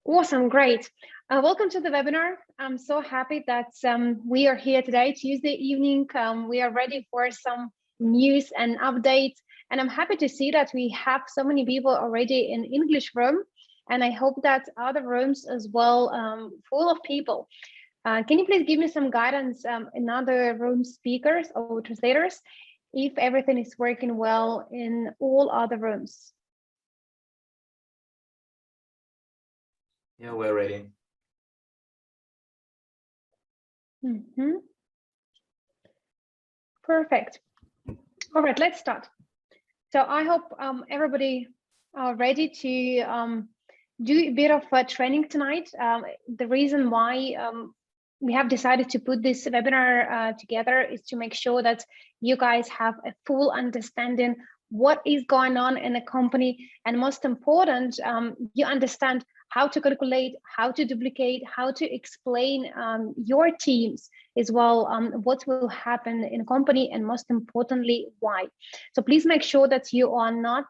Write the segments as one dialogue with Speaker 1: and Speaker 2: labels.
Speaker 1: Awesome, great. Welcome to the webinar. I'm so happy that we are here today, Tuesday evening. We are ready for some news and updates. And I'm happy to see that we have so many people already in English room. And I hope that other rooms as well, full of people. Can you please give me some guidance in other room speakers or translators, if everything is working well in all other rooms?
Speaker 2: Yeah, we're ready.
Speaker 1: Perfect. All right, let's start. So I hope everybody are ready to do a bit of training tonight. The reason why we have decided to put this webinar together is to make sure that you guys have a full understanding what is going on in a company, and most important, you understand how to calculate, how to duplicate, how to explain your teams as well, what will happen in a company, and most importantly, why. So please make sure that you are not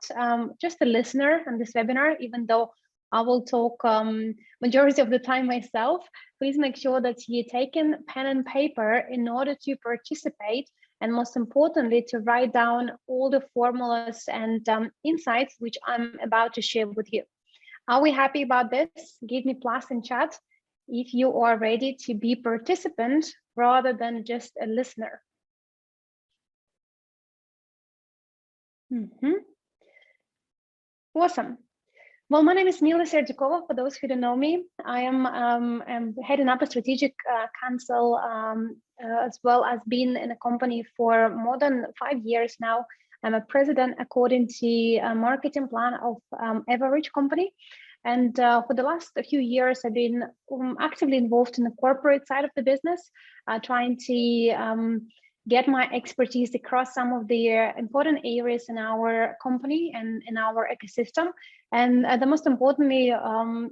Speaker 1: just a listener in this webinar, even though I will talk majority of the time myself. Please make sure that you take in pen and paper in order to participate, and most importantly, to write down all the formulas and insights which I'm about to share with you. Are we happy about this? Give me plus in chat if you are ready to be participant rather than just a listener. Awesome. Well, my name is Mila Serdzhakova. For those who don't know me, I am heading up a strategic council, as well as being in a company for more than 5 years now. I'm a president according to a marketing plan of average company. And for the last few years, I've been actively involved in the corporate side of the business, trying to get my expertise across some of the important areas in our company and in our ecosystem. And the most importantly,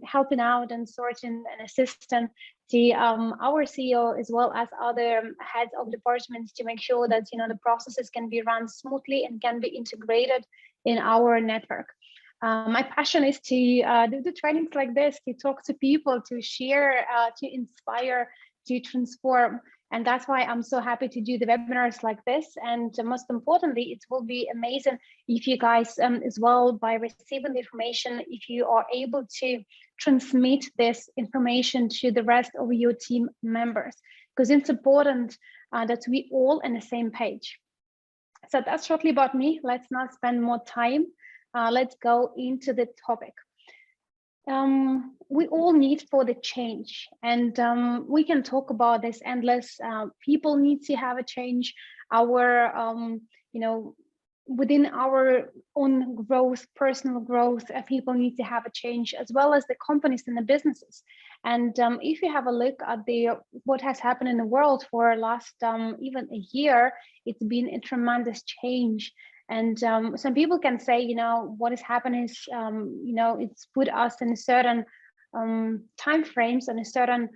Speaker 1: helping out and sorting and assisting to our CEO as well as other heads of departments to make sure that the processes can be run smoothly and can be integrated in our network. My passion is to do the trainings like this, to talk to people, to share, to inspire, to transform. And that's why I'm so happy to do the webinars like this. And most importantly, it will be amazing if you guys as well, by receiving the information, if you are able to transmit this information to the rest of your team members, because it's important that we all on the same page. So that's shortly about me. Let's not spend more time. Let's go into the topic. We all need for the change, and we can talk about this endless. People need to have a change. Our, within our own growth, personal growth, people need to have a change, as well as the companies and the businesses. And if you have a look at what has happened in the world for last even a year, it's been a tremendous change. And some people can say, what has happened is, it's put us in a certain time frames and a certain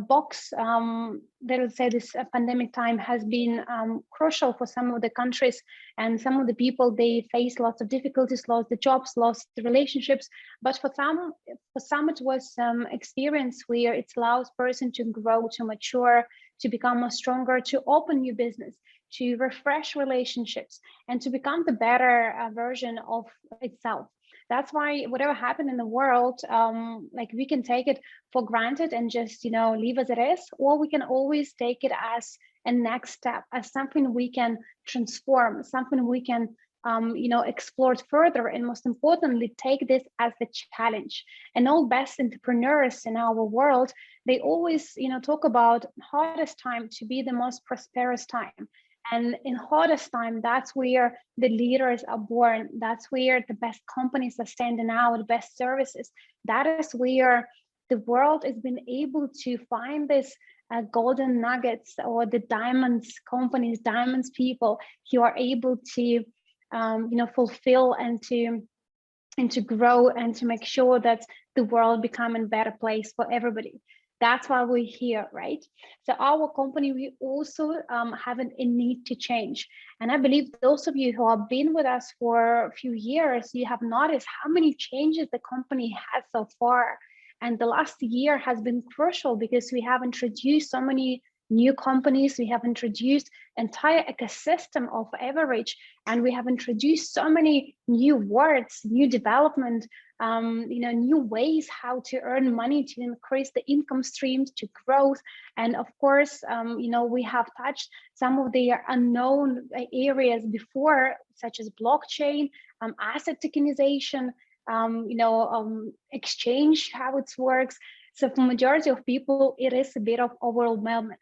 Speaker 1: box. They will say this pandemic time has been crucial for some of the countries, and some of the people, they face lots of difficulties, lost the jobs, lost the relationships. But for some it was experience where it allows person to grow, to mature, to become more stronger, to open new business, to refresh relationships, and to become the better version of itself. That's why whatever happened in the world, like we can take it for granted and just leave as it is, or we can always take it as a next step, as something we can transform, something we can explore further, and most importantly, take this as the challenge. And all best entrepreneurs in our world, they always talk about hardest time to be the most prosperous time. And in hardest time, that's where the leaders are born. That's where the best companies are standing out, the best services. That is where the world has been able to find this golden nuggets, or the diamonds companies, diamonds people who are able to fulfill and to grow and to make sure that the world become a better place for everybody. That's why we're here, right? So our company, we also have a need to change. And I believe those of you who have been with us for a few years, you have noticed how many changes the company has so far. And the last year has been crucial because we have introduced so many new companies, we have introduced entire ecosystem of average, and we have introduced so many new words, new development, new ways how to earn money, to increase the income streams, to growth. And of course, we have touched some of the unknown areas before, such as blockchain, asset tokenization, exchange, how it works. So for majority of people, it is a bit of overwhelming.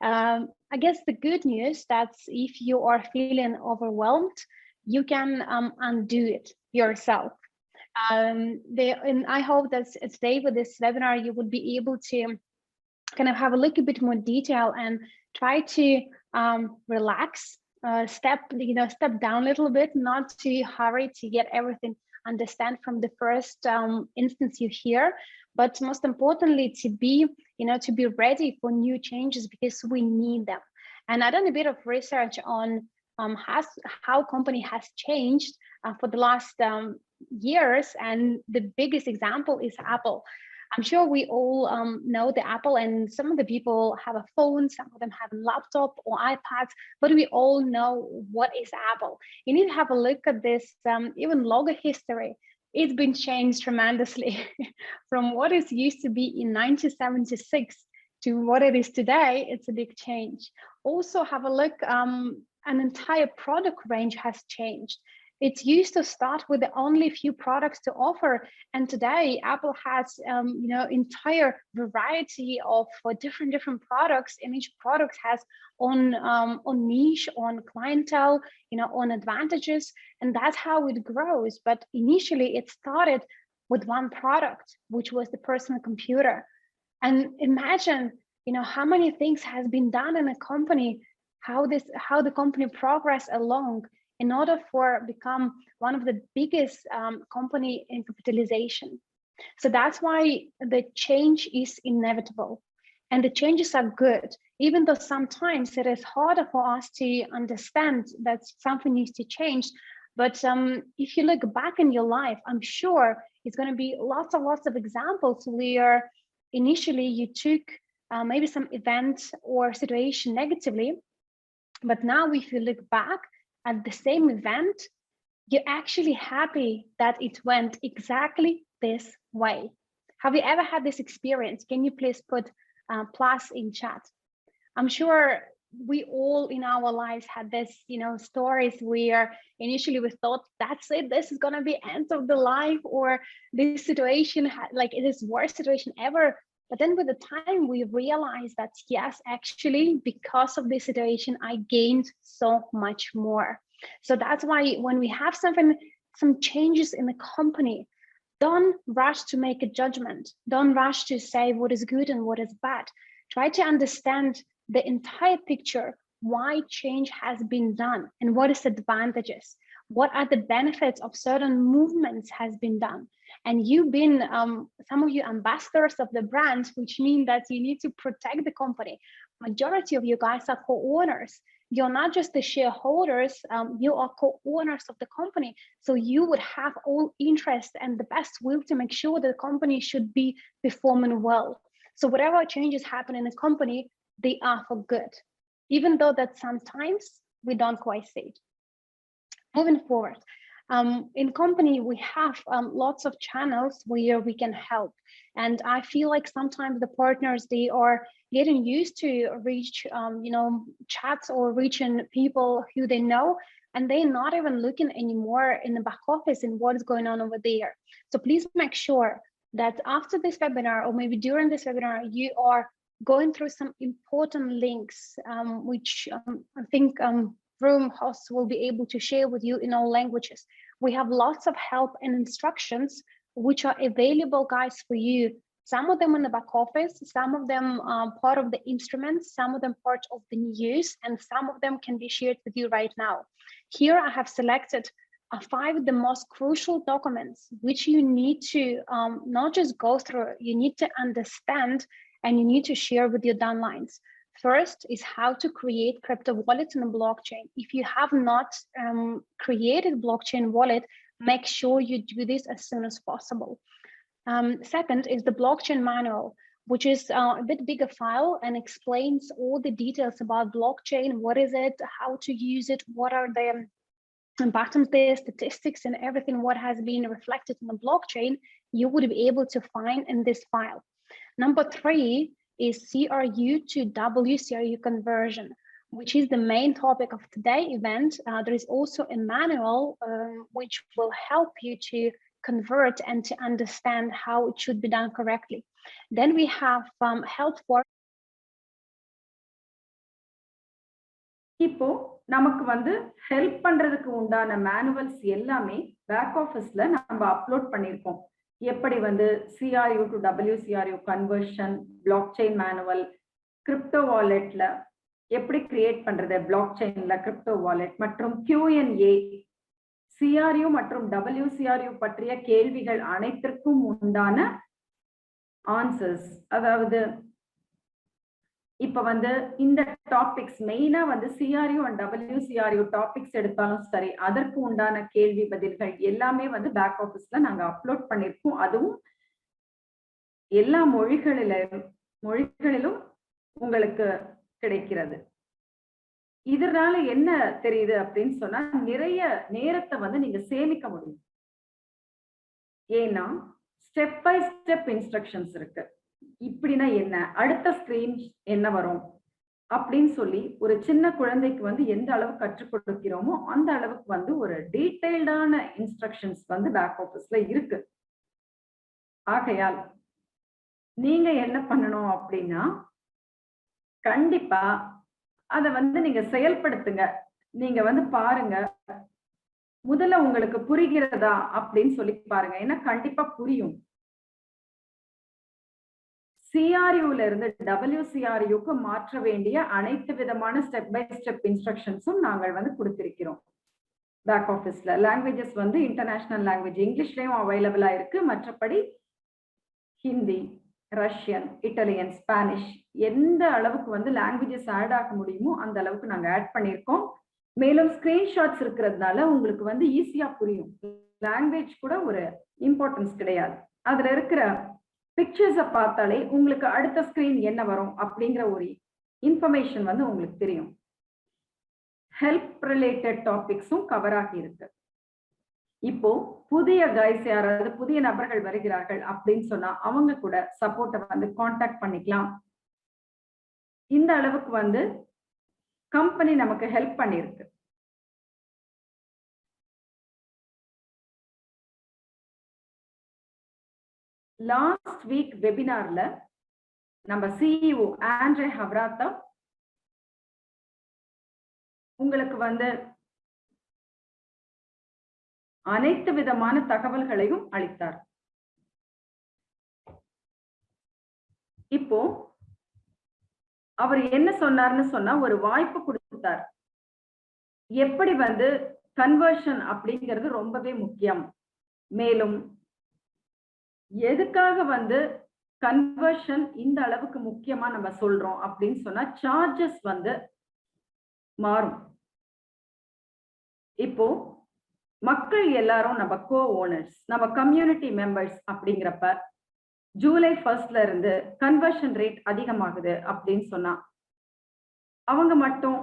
Speaker 1: I guess the good news that if you are feeling overwhelmed, you can undo it yourself. And I hope that today with this webinar, you will be able to kind of have a little bit more detail and try to relax, step down a little bit, not to hurry to get everything understand from the first instance you hear, but most importantly to be ready for new changes, because we need them. And I done a bit of research on how company has changed for the last years, and the biggest example is Apple. I'm sure we all know the Apple, and some of the people have a phone, some of them have a laptop or iPads, but we all know what is Apple. You need to have a look at this, even logo history. It's been changed tremendously from what it used to be in 1976 to what it is today. It's a big change. Also have a look, an entire product range has changed. It used to start with the only few products to offer, and today Apple has entire variety of different products, and each product has on niche, on clientele, on advantages, and that's how it grows. But initially it started with one product, which was the personal computer. And imagine how many things has been done in a company, how the company progressed along in order for become one of the biggest company in capitalization. So that's why the change is inevitable, and the changes are good, even though sometimes it is harder for us to understand that something needs to change. But if you look back in your life, I'm sure it's going to be lots of examples where initially you took maybe some event or situation negatively, but now if you look back at the same event, you're actually happy that it went exactly this way. Have you ever had this experience? Can you please put plus in chat? I'm sure we all in our lives had this, stories where initially we thought, that's it, this is gonna be end of the life, or this situation, like it is worst situation ever. But then with the time, we realized that yes, actually, because of this situation, I gained so much more. So that's why when we have some changes in the company, don't rush to make a judgment. Don't rush to say what is good and what is bad. Try to understand the entire picture, why change has been done and what is the advantages. What are the benefits of certain movements has been done? And you've been, some of you ambassadors of the brand, which mean that you need to protect the company. Majority of you guys are co-owners. You're not just the shareholders, you are co-owners of the company. So you would have all interest and the best will to make sure that the company should be performing well. So whatever changes happen in the company, they are for good, even though that sometimes we don't quite see it. Moving forward, in company, we have lots of channels where we can help. And I feel like sometimes the partners, they are getting used to reach, chats or reaching people who they know, and they're not even looking anymore in the back office and what is going on over there. So please make sure that after this webinar, or maybe during this webinar, you are going through some important links, which I think room hosts will be able to share with you in all languages. We have lots of help and instructions which are available, guys, for you. Some of them in the back office, some of them part of the instruments, some of them part of the news, and some of them can be shared with you right now. Here I have selected 5 of the most crucial documents which you need to not just go through, you need to understand and you need to share with your downlines. First is how to create crypto wallets in a blockchain. If you have not created blockchain wallet, make sure you do this as soon as possible. Second is the blockchain manual, which is a bit bigger file and explains all the details about blockchain. What is it? How to use it? What are the buttons there, statistics, and everything what has been reflected in the blockchain, you would be able to find in this file. Number 3 is CRU to WCRU conversion, which is the main topic of today's event. There is also a manual which will help you to convert and to understand how it should be done correctly. Then we have help for.
Speaker 3: இப்போ நமக்கு வந்து help பண்றதுக்கு உண்டான manuals எல்லாமே back ஆஃபீஸ்ல நம்ம upload பண்ணியிருக்கோம். எப்படி வந்து CRU to WCRU conversion, blockchain manual, crypto வாலெட்ல எப்படி கிரியேட் பண்றது, பிளாக்செயின்ல கிரிப்டோ வாலெட் மற்றும் Q&A, CRU மற்றும் WCRU பற்றிய கேள்விகள் அனைத்திற்கும் உண்டான ஆன்சர்ஸ். அதாவது இப்ப வந்து இந்த டாபிக்ஸ் மெயினா வந்து CRU and WCRU டாபிக்ஸ் எடுத்தாலும் சரி, அதற்கு உண்டான கேள்வி பதில்கள் எல்லாமே வந்து பேக் ஆஃபீஸ்ல நாங்க அப்லோட் பண்ணிருக்கோம். அதுவும் எல்லா மொழிகளிலும் உங்களுக்கு கிடைக்கிறது. இதனால என்ன தெரியுது அப்படின்னு சொன்னா, நிறைய நேரத்தை வந்து நீங்க சேமிக்க முடியும். ஏன்னா ஸ்டெப் பை ஸ்டெப் இன்ஸ்ட்ரக்ஷன்ஸ் இருக்கு. இப்படின்னா என்ன, அடுத்த ஸ்கிரீன் என்ன வரும் அப்படின்னு சொல்லி ஒரு சின்ன குழந்தைக்கு வந்து எந்த அளவு கற்றுக் கொடுக்கிறோமோ அந்த அளவுக்கு வந்து ஒரு டீடைல்டான இன்ஸ்ட்ரக்ஷன்ஸ் வந்து பேக் ஆஃபீஸ்ல இருக்கு. ஆகையால் நீங்க என்ன பண்ணணும் அப்படின்னா, கண்டிப்பா அதை வந்து நீங்க செயல்படுத்துங்க. நீங்க வந்து பாருங்க, முதல்ல உங்களுக்கு புரிகிறதா அப்படின்னு சொல்லி பாருங்க. ஏன்னா கண்டிப்பா புரியும். CRUல இருந்து WCRUக்கு மாற்ற வேண்டிய அனைத்து விதமான ஸ்டெப் பை ஸ்டெப் இன்ஸ்ட்ரக்ஷன்ஸும் நாங்கள் வந்து கொடுத்திருக்கிறோம் பேக் ஆஃபீஸ்ல. லாங்குவேஜஸ் வந்து இன்டர்நேஷனல் லாங்குவேஜ் இங்கிலீஷ்லயும் அவைலபிளா இருக்கு. மற்றபடி ஹிந்தி, ரஷ்யன், இட்டாலியன், ஸ்பானிஷ் எந்த அளவுக்கு வந்து லாங்குவேஜஸ் ஆட் ஆக முடியுமோ அந்த அளவுக்கு நாங்க ஆட் பண்ணியிருக்கோம். மேலும் ஸ்கிரீன்ஷாட்ஸ் இருக்கிறதுனால உங்களுக்கு வந்து ஈஸியா புரியும். லாங்குவேஜ் கூட ஒரு இம்பார்ட்டன்ஸ் கிடையாது. அதுல இருக்கிற பிக்சர்ஸை பார்த்தாலே உங்களுக்கு அடுத்த ஸ்கிரீன் என்ன வரும் அப்படிங்கிற ஒரு இன்ஃபர்மேஷன் வந்து உங்களுக்கு தெரியும். ஹெல்ப் ரிலேட்டட் டாபிக்ஸும் கவர் ஆகி இருக்கு. இப்போ புதிய கைஸ் யாராவது புதிய நபர்கள் வருகிறார்கள் அப்படின்னு சொன்னா அவங்க கூட சப்போர்ட்டை வந்து கான்டாக்ட் பண்ணிக்கலாம். இந்த அளவுக்கு வந்து கம்பெனி நமக்கு ஹெல்ப் பண்ணிருக்கு. லாஸ்ட் வீக் வெபினார்ல நம்ம CEO ஆண்ட்ரே ஹவ்ராத்தா உங்களுக்கு வந்து அனைத்து விதமான தகவல்களையும் அளித்தார். இப்போ அவர் என்ன சொன்னார்னு சொன்னா, ஒரு வாய்ப்பு கொடுத்தார். எப்படி வந்து கன்வர்ஷன் அப்படிங்கிறது ரொம்பவே முக்கியம். மேலும் எதுக்காக வந்து கன்வர்ஷன் இந்த அளவுக்கு முக்கியமா நம்ம சொல்றோம் அப்படின்னு சொன்னா, சார்ஜஸ் வந்து மாறும். இப்போ மக்கள் எல்லாரும் நம்ம கோ ஓனர்ஸ், நம்ம கம்யூனிட்டி மெம்பர்ஸ் அப்படிங்கிறப்ப ஜூலை 1 இருந்து கன்வர்ஷன் ரேட் அதிகமாகுது அப்படின்னு சொன்னா, அவங்க மட்டும்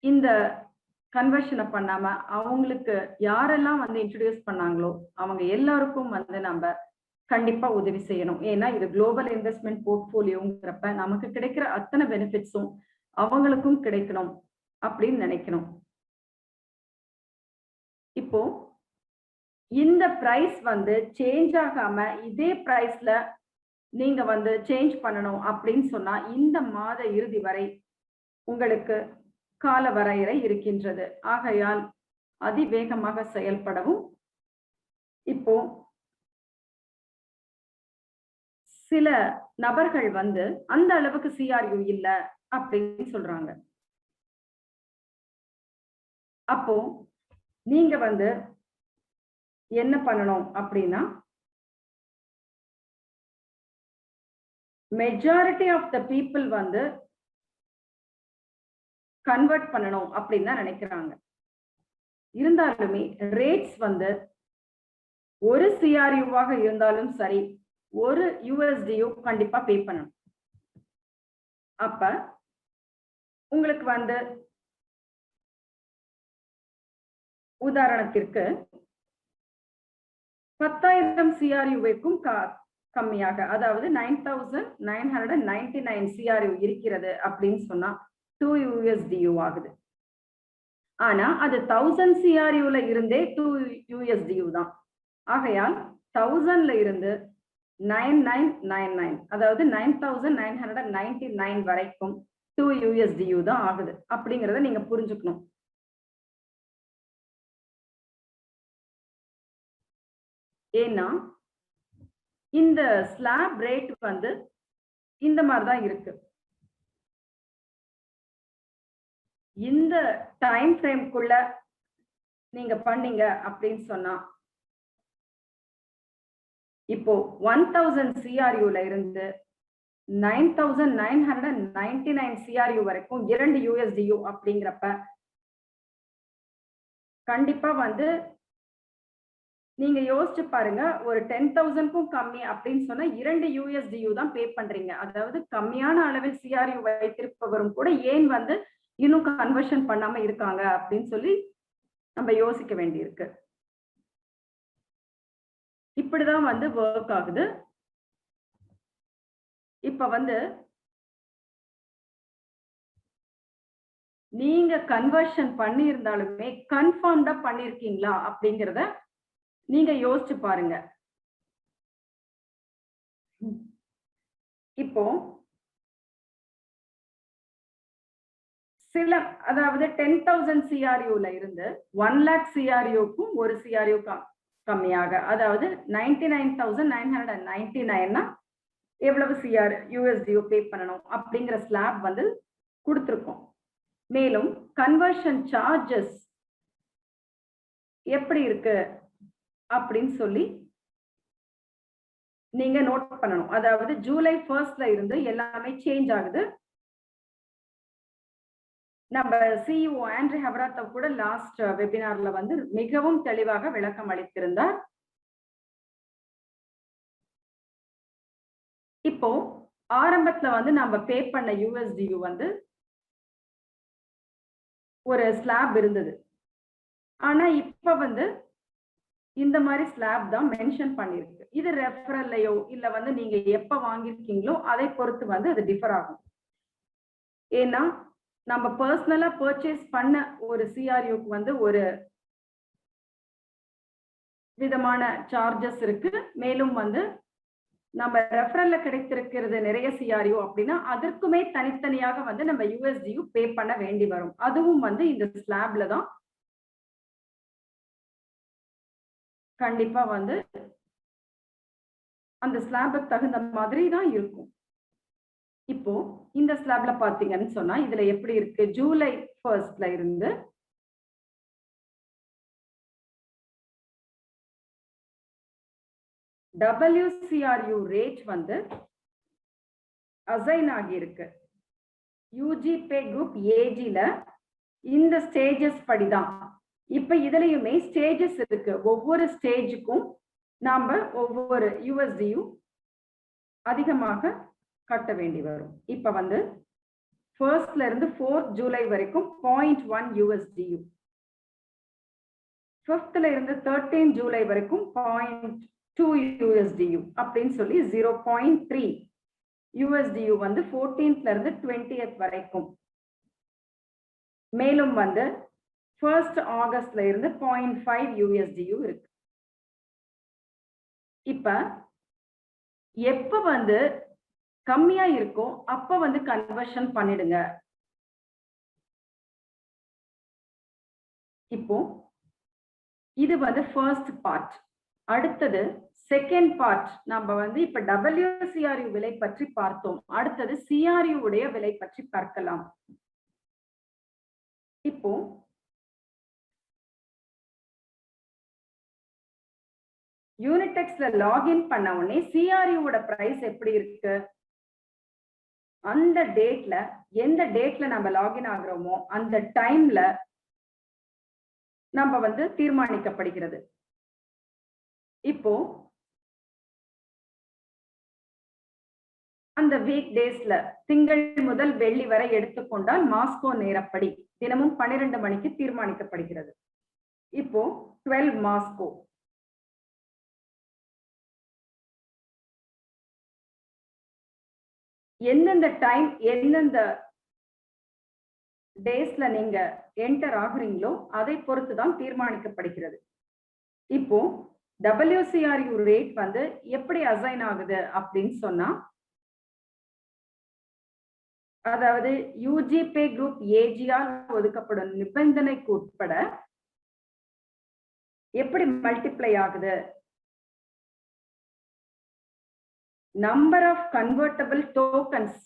Speaker 3: இந்த கன்வர்ஷனை பண்ணாம அவங்களுக்கு யாரெல்லாம் வந்து இன்ட்ரோடியூஸ் பண்ணாங்களோ அவங்க எல்லாருக்கும் வந்து நம்ம கண்டிப்பா உதவி செய்யணும். ஏன்னா இது குளோபல் இன்வெஸ்ட்மெண்ட் போர்ட்போலியோங்கிறப்ப நமக்கு கிடைக்கிற அத்தனை பெனிஃபிட்ஸும் அவங்களுக்கும் கிடைக்கணும் அப்படின்னு நினைக்கணும். இப்போ இந்த பிரைஸ் வந்து சேஞ்ச் ஆகாம இதே பிரைஸ்ல நீங்க வந்து சேஞ்ச் பண்ணணும் அப்படின்னு சொன்னா, இந்த மாத இறுதி வரை உங்களுக்கு கால வரையறை இருக்கின்றது. ஆகையால் அதிவேகமாக செயல்படவும். இப்போ சில நபர்கள் வந்து அந்த அளவுக்கு CRU இல்ல அப்படின்னு சொல்றாங்க. அப்போ நீங்க வந்து என்ன பண்ணணும் அப்படின்னா, மெஜாரிட்டி ஆஃப் த பீப்புள் வந்து கன்வெர்ட் பண்ணணும் அப்படின்னு தான் நினைக்கிறாங்க. இருந்தாலுமே ரேட்ஸ் வந்து ஒரு CRU-வாக இருந்தாலும் சரி ஒரு USDU கண்டிப்பா பே பண்ணணும். அப்ப உங்களுக்கு வந்து உதாரணத்திற்கு 10,000 CRU-க்கும் கம்மியாக, அதாவது 9,999 CRU இருக்கிறது அப்படின்னு சொன்னா 2 USDU ஆகுது. ஆனா அது 1000 CRU-ல இருந்தே 2 USDU தான். ஆகையால் 1000ல இருந்து 9999, அதாவது 9,999 வரைக்கும் 2 USDU தான் ஆகுது அப்படிங்கறத நீங்க புரிஞ்சுக்கணும். ஏன்னா இந்த ஸ்லாப் ரேட் வந்து இந்த மாதிரி தான் இருக்கு. இந்த டைம் ஃப்ரேம்க்குள்ள நீங்க பண்ணீங்க அப்படின்னு சொன்னா இப்போ 1000 CRU-ல இருந்து 9,999 CRU வரைக்கும் 2 USDU அப்படிங்கிறப்ப கண்டிப்பா வந்து நீங்க யோசிச்சு பாருங்க, ஒரு 10,000க்கும் கம்மி அப்படின்னு சொன்னா 2 USDU தான் பே பண்றீங்க. அதாவது கம்மியான அளவில் CRU வைத்திருப்பவரும் கூட ஏன் வந்து இன்னும் கன்வர்ஷன் பண்ணாம இருக்காங்க அப்படின்னு சொல்லி நம்ம யோசிக்க வேண்டியிருக்கு. இப்படிதான் வந்து ஒர்க் ஆகுது. இப்ப வந்து நீங்க கன்வர்ஷன் பண்ணி இருந்தாலுமே கன்ஃபார்ம்டா பண்ணிருக்கீங்களா அப்படிங்கறத நீங்க யோசிச்சு பாருங்க. இப்போ சில, அதாவது 10,000 CRU-ல இருந்து 1 lakh CRU-க்கும் ஒரு CRU கம்மியாக, அதாவது 99,999னா எவ்வளவு USDU பே பண்ணணும் அப்படிங்கிற ஸ்லாப் வந்து கொடுத்திருக்கோம். மேலும் கன்வர்ஷன் சார்ஜஸ் எப்படி இருக்கு அப்படின்னு சொல்லி நீங்க நோட் பண்ணணும். அதாவது ஜூலை 1st இருந்து எல்லாமே சேஞ்ச் ஆகுது. நம்ம CEO ஆண்ட்ரி ஹெவராத் கூட லாஸ்ட் வெபினார்ல வந்து மிகவும் தெளிவாக விளக்கம் அளித்திருந்தார். இப்போ ஆரம்பத்துல வந்து நம்ம பே பண்ண USDU வந்து ஒரு ஸ்லாப் இருந்தது. ஆனா இப்ப வந்து இந்த மாதிரி ஸ்லாப் தான் மென்ஷன் பண்ணிருக்கு. இது ரெஃபரல்லையோ இல்ல வந்து நீங்க எப்ப வாங்கிருக்கீங்களோ அதை பொறுத்து வந்து அது டிஃபர் ஆகும். ஏன்னா நம்ம பர்சனலா பர்ச்சேஸ் பண்ண ஒரு CRU-க்கு வந்து ஒரு விதமான சார்ஜஸ் இருக்கு. மேலும் வந்து நம்ம ரெஃபரல்ல கிடைத்திருக்கிறது நிறைய CRU அப்படின்னா அதற்குமே தனித்தனியாக வந்து நம்ம USDU பே பண்ண வேண்டி வரும். அதுவும் வந்து இந்த ஸ்லாப்ல தான் கண்டிப்பா வந்து அந்த ஸ்லாபுக்கு தகுந்த மாதிரி தான் இருக்கும். இப்போ இந்த ஸ்லாப்ல பாத்தீங்கன்னு சொன்னா இதுல எப்படி இருக்கு, ஜூலை 1st இருந்து WCRU ரேட் வந்து அசைன் ஆகி இருக்கு. யூஜி பே குரூப் ஏஜில இந்த ஸ்டேஜஸ் படிதான். இப்ப இதுலயுமே ஸ்டேஜஸ் இருக்கு. ஒவ்வொரு ஸ்டேஜுக்கும் நாம ஒவ்வொரு USDU அதிகமாக கட்ட வேண்டி வரும். இப்ப வந்து 1st இருந்து 4th ஜூலை வரைக்கும் 0.1 USDU, 5th இருந்து 13 ஜூலை வரைக்கும் 0.2 USDU அப்படின்னு சொல்லி 0.3 USDU வந்து 14th இருந்து 20th வரைக்கும். மேலும் வந்து 1st ஆகஸ்ட்ல இருந்து 0.5 USDU இருக்கு. இப்ப எப்ப வந்து கம்மியா இருக்கும் அப்ப வந்து கன்வர்ஷன் பண்ணிடுங்க. இப்போ இது வந்து ஃபர்ஸ்ட் பார்ட். அடுத்தது செகண்ட் பார்ட். நம்ம வந்து இப்ப WCRU விலை பற்றி பார்த்தோம். அடுத்தது CRU உடைய விலை பற்றி பார்க்கலாம். இப்போ யூனிடெக்ஸ்ல லாகின் பண்ண உடனே CRU ஓட பிரைஸ் எப்படி இருக்கு, அந்த டேட்ல எந்த டேட்ல நம்ம லாகின் ஆகுறோமோ அந்த டைம்ல நம்ம வந்து தீர்மானிக்கப்படுகிறது. இப்போ அந்த வீக் டேஸ்ல திங்கள் முதல் வெள்ளி வரை எடுத்துக்கொண்டால் மாஸ்கோ நேரப்படி தினமும் 12 மணிக்கு தீர்மானிக்கப்படுகிறது. இப்போ 12 மாஸ்கோ எந்தெந்த டைம் எந்தெந்த டேஸ்ல நீங்க என்டர் ஆகுறீங்களோ அதை பொறுத்து தான் தீர்மானிக்கப்படுகிறது. இப்போ WCRU ரேட் வந்து எப்படி அசைன் ஆகுது அப்படின்னு சொன்னா, அதாவது யூஜிபே குரூப் ஏஜியால் ஒதுக்கப்படும் நிபந்தனைக்கு உட்பட எப்படி மல்டிப்ளை ஆகுது, நம்பர் ஆஃப் கன்வெர்ட்டபிள் டோக்கன்ஸ்.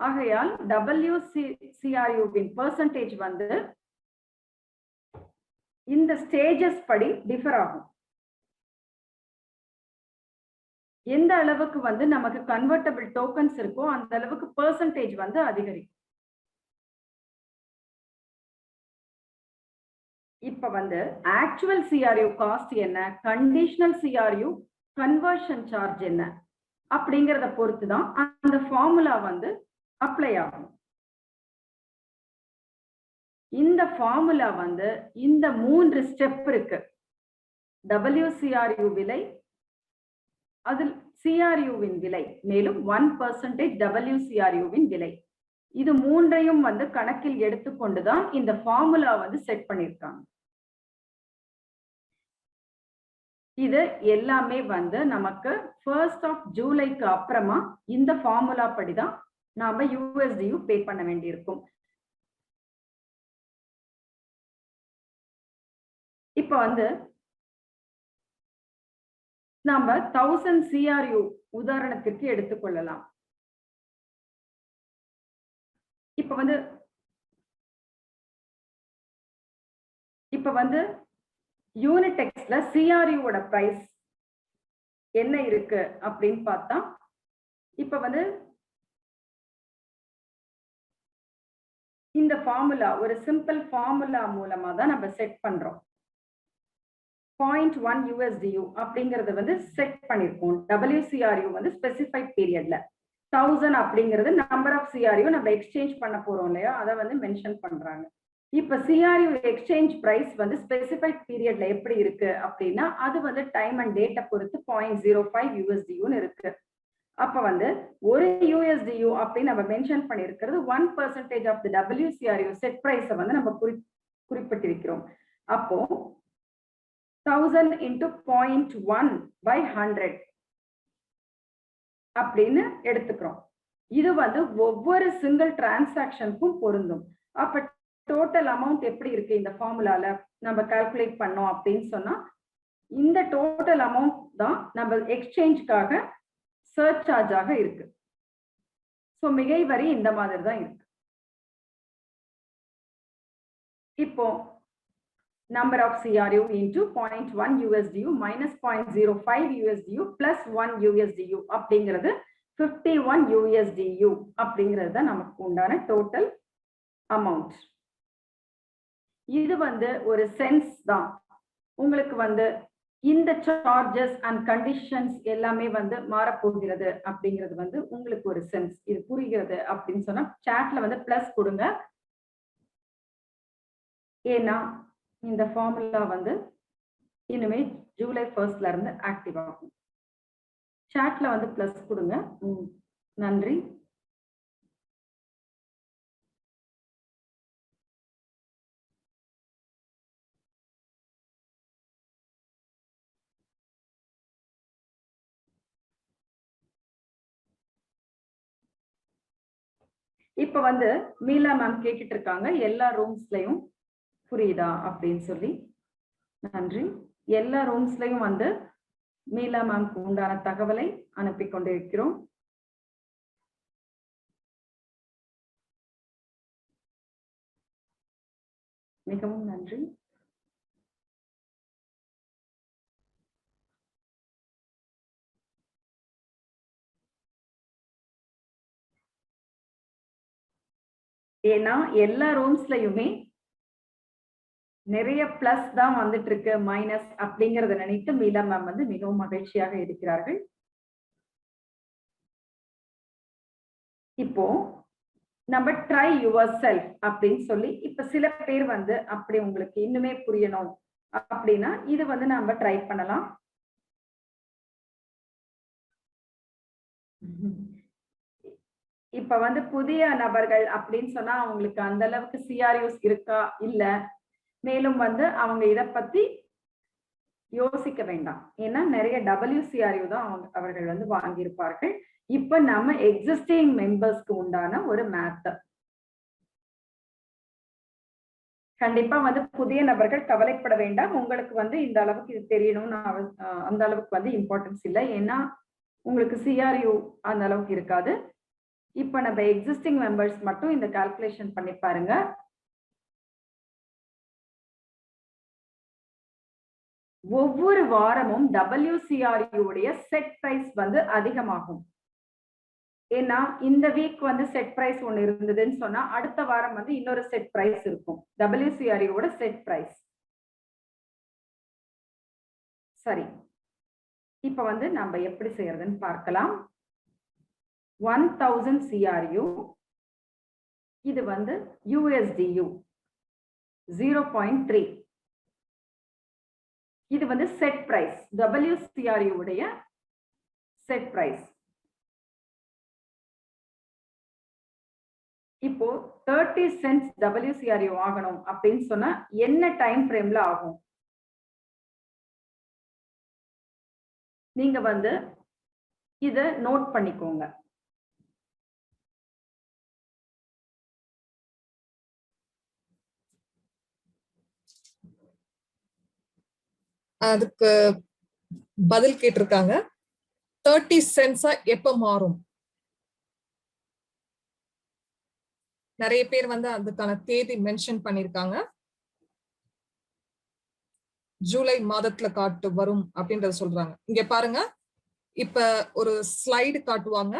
Speaker 3: ஆகையால் WCRUவின் பெர்சன்டேஜ் வந்து இந்த ஸ்டேஜஸ் படி டிஃபர் ஆகும். எந்த அளவுக்கு வந்து நமக்கு கன்வெர்ட்டபிள் டோக்கன்ஸ் இருக்கோ அந்த அளவுக்கு பெர்சன்டேஜ் வந்து அதிகரிக்கும். இப்ப வந்து ஆக்சுவல் CRU காஸ்ட் என்ன, கண்டிஷனல் CRU கன்வர்ஷன் சார்ஜ் என்ன அப்படிங்கறத பொறுத்து தான் அந்த ஃபார்முலா வந்து அப்ளை ஆகும். இந்த ஃபார்முலா வந்து இந்த 3 ஸ்டெப் இருக்கு. WCRU விலை, அதில் CRUவின் விலை, மேலும் 1% WCRUவின் விலை. இது மூன்றையும் வந்து கணக்கில் எடுத்துக்கொண்டுதான் இந்த ஃபார்முலா வந்து செட் பண்ணிருக்காங்க. இது எல்லாமே வந்து நமக்கு 1st of ஜூலைக்கு அப்புறமா இந்த ஃபார்முலா படிதான் நாம USDU பே பண்ண வேண்டியிருக்கும். இப்ப வந்து நாம 1000 CRU உதாரணத்திற்கு எடுத்துக்கொள்ளலாம். இப்ப வந்து யூனிடெக்ஸ்ல CRU ஓட பிரைஸ் என்ன இருக்கு அப்படின்னு பார்த்தா, இப்ப வந்து இந்த ஃபார்முலா ஒரு சிம்பிள் ஃபார்முலா மூலமா தான் நம்ம செட் பண்றோம். 0.1 USDU அப்படிங்கறது வந்து செட் பண்ணிருக்கோம். WCRU வந்து ஸ்பெசிஃபைட் பீரியட்ல 1000 அப்படிங்கிறது நம்பர் ஆஃப் CRU நம்ம எக்ஸ்சேஞ்ச் பண்ண போறோம் இல்லையா, அதை வந்து மென்ஷன் பண்றாங்க. இப்ப CRU எக்ஸ்சேஞ்ச் பிரைஸ் வந்து ஸ்பெசிஃபைட் பீரியட்ல எப்படி இருக்கு அப்படின்னா, அது வந்து டைம் அண்ட் டேட்டை பொறுத்து 0.05 USDU இருக்கு. அப்ப வந்து ஒரு USDU அப்படின்னு நம்ம மென்ஷன் பண்ணிருக்கிறது 1% ஆஃப் தி WCRU செட் பிரைஸை வந்து நம்ம குறிப்பிட்டிருக்கிறோம். அப்போ 1000 into 0.1 by 100 அப்படின்னு எடுத்துக்கிறோம். இது வந்து ஒவ்வொரு சிங்கிள் டிரான்சாக்ஷனுக்கும் பொருந்தும். அப்ப டோட்டல் அமௌண்ட் எப்படி இருக்கு இந்த ஃபார்முலால நம்ம கால்குலேட் பண்ணோம் அப்படின்னு சொன்னா, இந்த டோட்டல் அமௌண்ட் தான் நம்ம எக்ஸ்சேஞ்சுக்காக சர்ச் சார்ஜாக இருக்கு. சோ மிகை வரி இந்த மாதிரி தான் இருக்கு. இப்போ number of CRU into 0.1 USDU minus 0.05 USDU plus 1 USDU அப்படிங்கிறது 51 USDU அப்படிங்கிறது தான் நமக்கு உண்டான டோட்டல் அமௌண்ட். இது வந்து ஒரு சென்ஸ் தான். உங்களுக்கு வந்து இந்த சார்ஜஸ் அண்ட் கண்டிஷன்ஸ் எல்லாமே வந்து மாறப்போகிறது அப்படிங்கிறது வந்து உங்களுக்கு ஒரு சென்ஸ். இது புரிகிறது அப்படின்னு சொன்னா சாட்ல வந்து பிளஸ் கொடுங்க. ஏன்னா இந்த ஃபார்முலா வந்து இனிமே ஜூலை 1st இருந்து ஆக்டிவ் ஆகும். சாட்ல வந்து பிளஸ் கொடுங்க. நன்றி. இப்ப வந்து மீலா மேம் கேட்டுட்டு இருக்காங்க, எல்லா ரூம்ஸ்லயும் புரியுதா அப்படின்னு சொல்லி. நன்றி. எல்லா ரூம்ஸ்லயும் வந்து மீலா மேம்க்கு உண்டான தகவலை அனுப்பி கொண்டிருக்கிறோம். மிகவும் நன்றி. ஏன்னா எல்லா ரூம்ஸ்லயுமே நிறைய பிளஸ் தான் வந்துட்டு இருக்கு, மைனஸ் அப்படிங்கறத நினைத்து மீலா மேம் வந்து மிகவும் மகிழ்ச்சியாக இருக்கிறார்கள். இப்போ நம்ம ட்ரை யுவர் செல்ஃப் அப்படின்னு சொல்லி, இப்ப சில பேர் வந்து அப்படி உங்களுக்கு இன்னுமே புரியணும் அப்படின்னா இது வந்து நம்ம ட்ரை பண்ணலாம். இப்ப வந்து புதிய நபர்கள் அப்படின்னு சொன்னா அவங்களுக்கு அந்த அளவுக்கு CRUs இருக்கா இல்ல, மேலும் வந்து அவங்க இத பத்தி யோசிக்க வேண்டாம். ஏன்னா நிறைய WCRU தான் அவர்கள் வந்து வாங்கியிருப்பார்கள். இப்ப நம்ம எக்ஸிஸ்டிங் மெம்பர்ஸ்க்கு உண்டான ஒரு மேத். கண்டிப்பா வந்து புதிய நபர்கள் கவலைப்பட வேண்டாம். உங்களுக்கு வந்து இந்த அளவுக்கு இது தெரியணும்னு அந்த அளவுக்கு வந்து இம்பார்ட்டன்ஸ் இல்லை. ஏன்னா உங்களுக்கு CRU அந்த அளவுக்கு இருக்காது. இப்ப நம்ம எக்ஸிஸ்டிங் மெம்பர்ஸ் மட்டும் இந்த கால்குலேஷன் பண்ணி பாருங்க. ஒவ்வொரு வாரமும் WCRU உடைய செட் பிரைஸ் வந்து அதிகமாகும். ஏன்னா இந்த வீக் வந்து செட் பிரைஸ் ஒன்னு இருந்ததுன்னு சொன்னா அடுத்த வாரம் வந்து இன்னொரு செட் பிரைஸ் இருக்கும். WCRU ஓட செட் பிரைஸ். சரி, இப்ப வந்து நம்ம எப்படி செய்யறதுன்னு பார்க்கலாம். 1000 CRU, இது வந்து USDU 0.3. இது வந்து செட் பிரைஸ், WCRU உடைய செட் பிரைஸ். இப்போ 30 cents WCRU ஆகணும் அப்படின்னு சொன்னா என்ன டைம் ஃப்ரேம்ல ஆகும்? நீங்க வந்து இத நோட் பண்ணிக்கோங்க.
Speaker 4: அதுக்கு பதில் கேட்டிருக்காங்க. 30 cents எப்ப மாறும்? நிறைய பேர் வந்து அதுக்கான தேதி மென்ஷன் பண்ணிருக்காங்க. ஜூலை மாதத்துல காட்டு வரும் அப்படின்றத சொல்றாங்க. இங்க பாருங்க, இப்ப ஒரு ஸ்லைடு காட்டுவாங்க.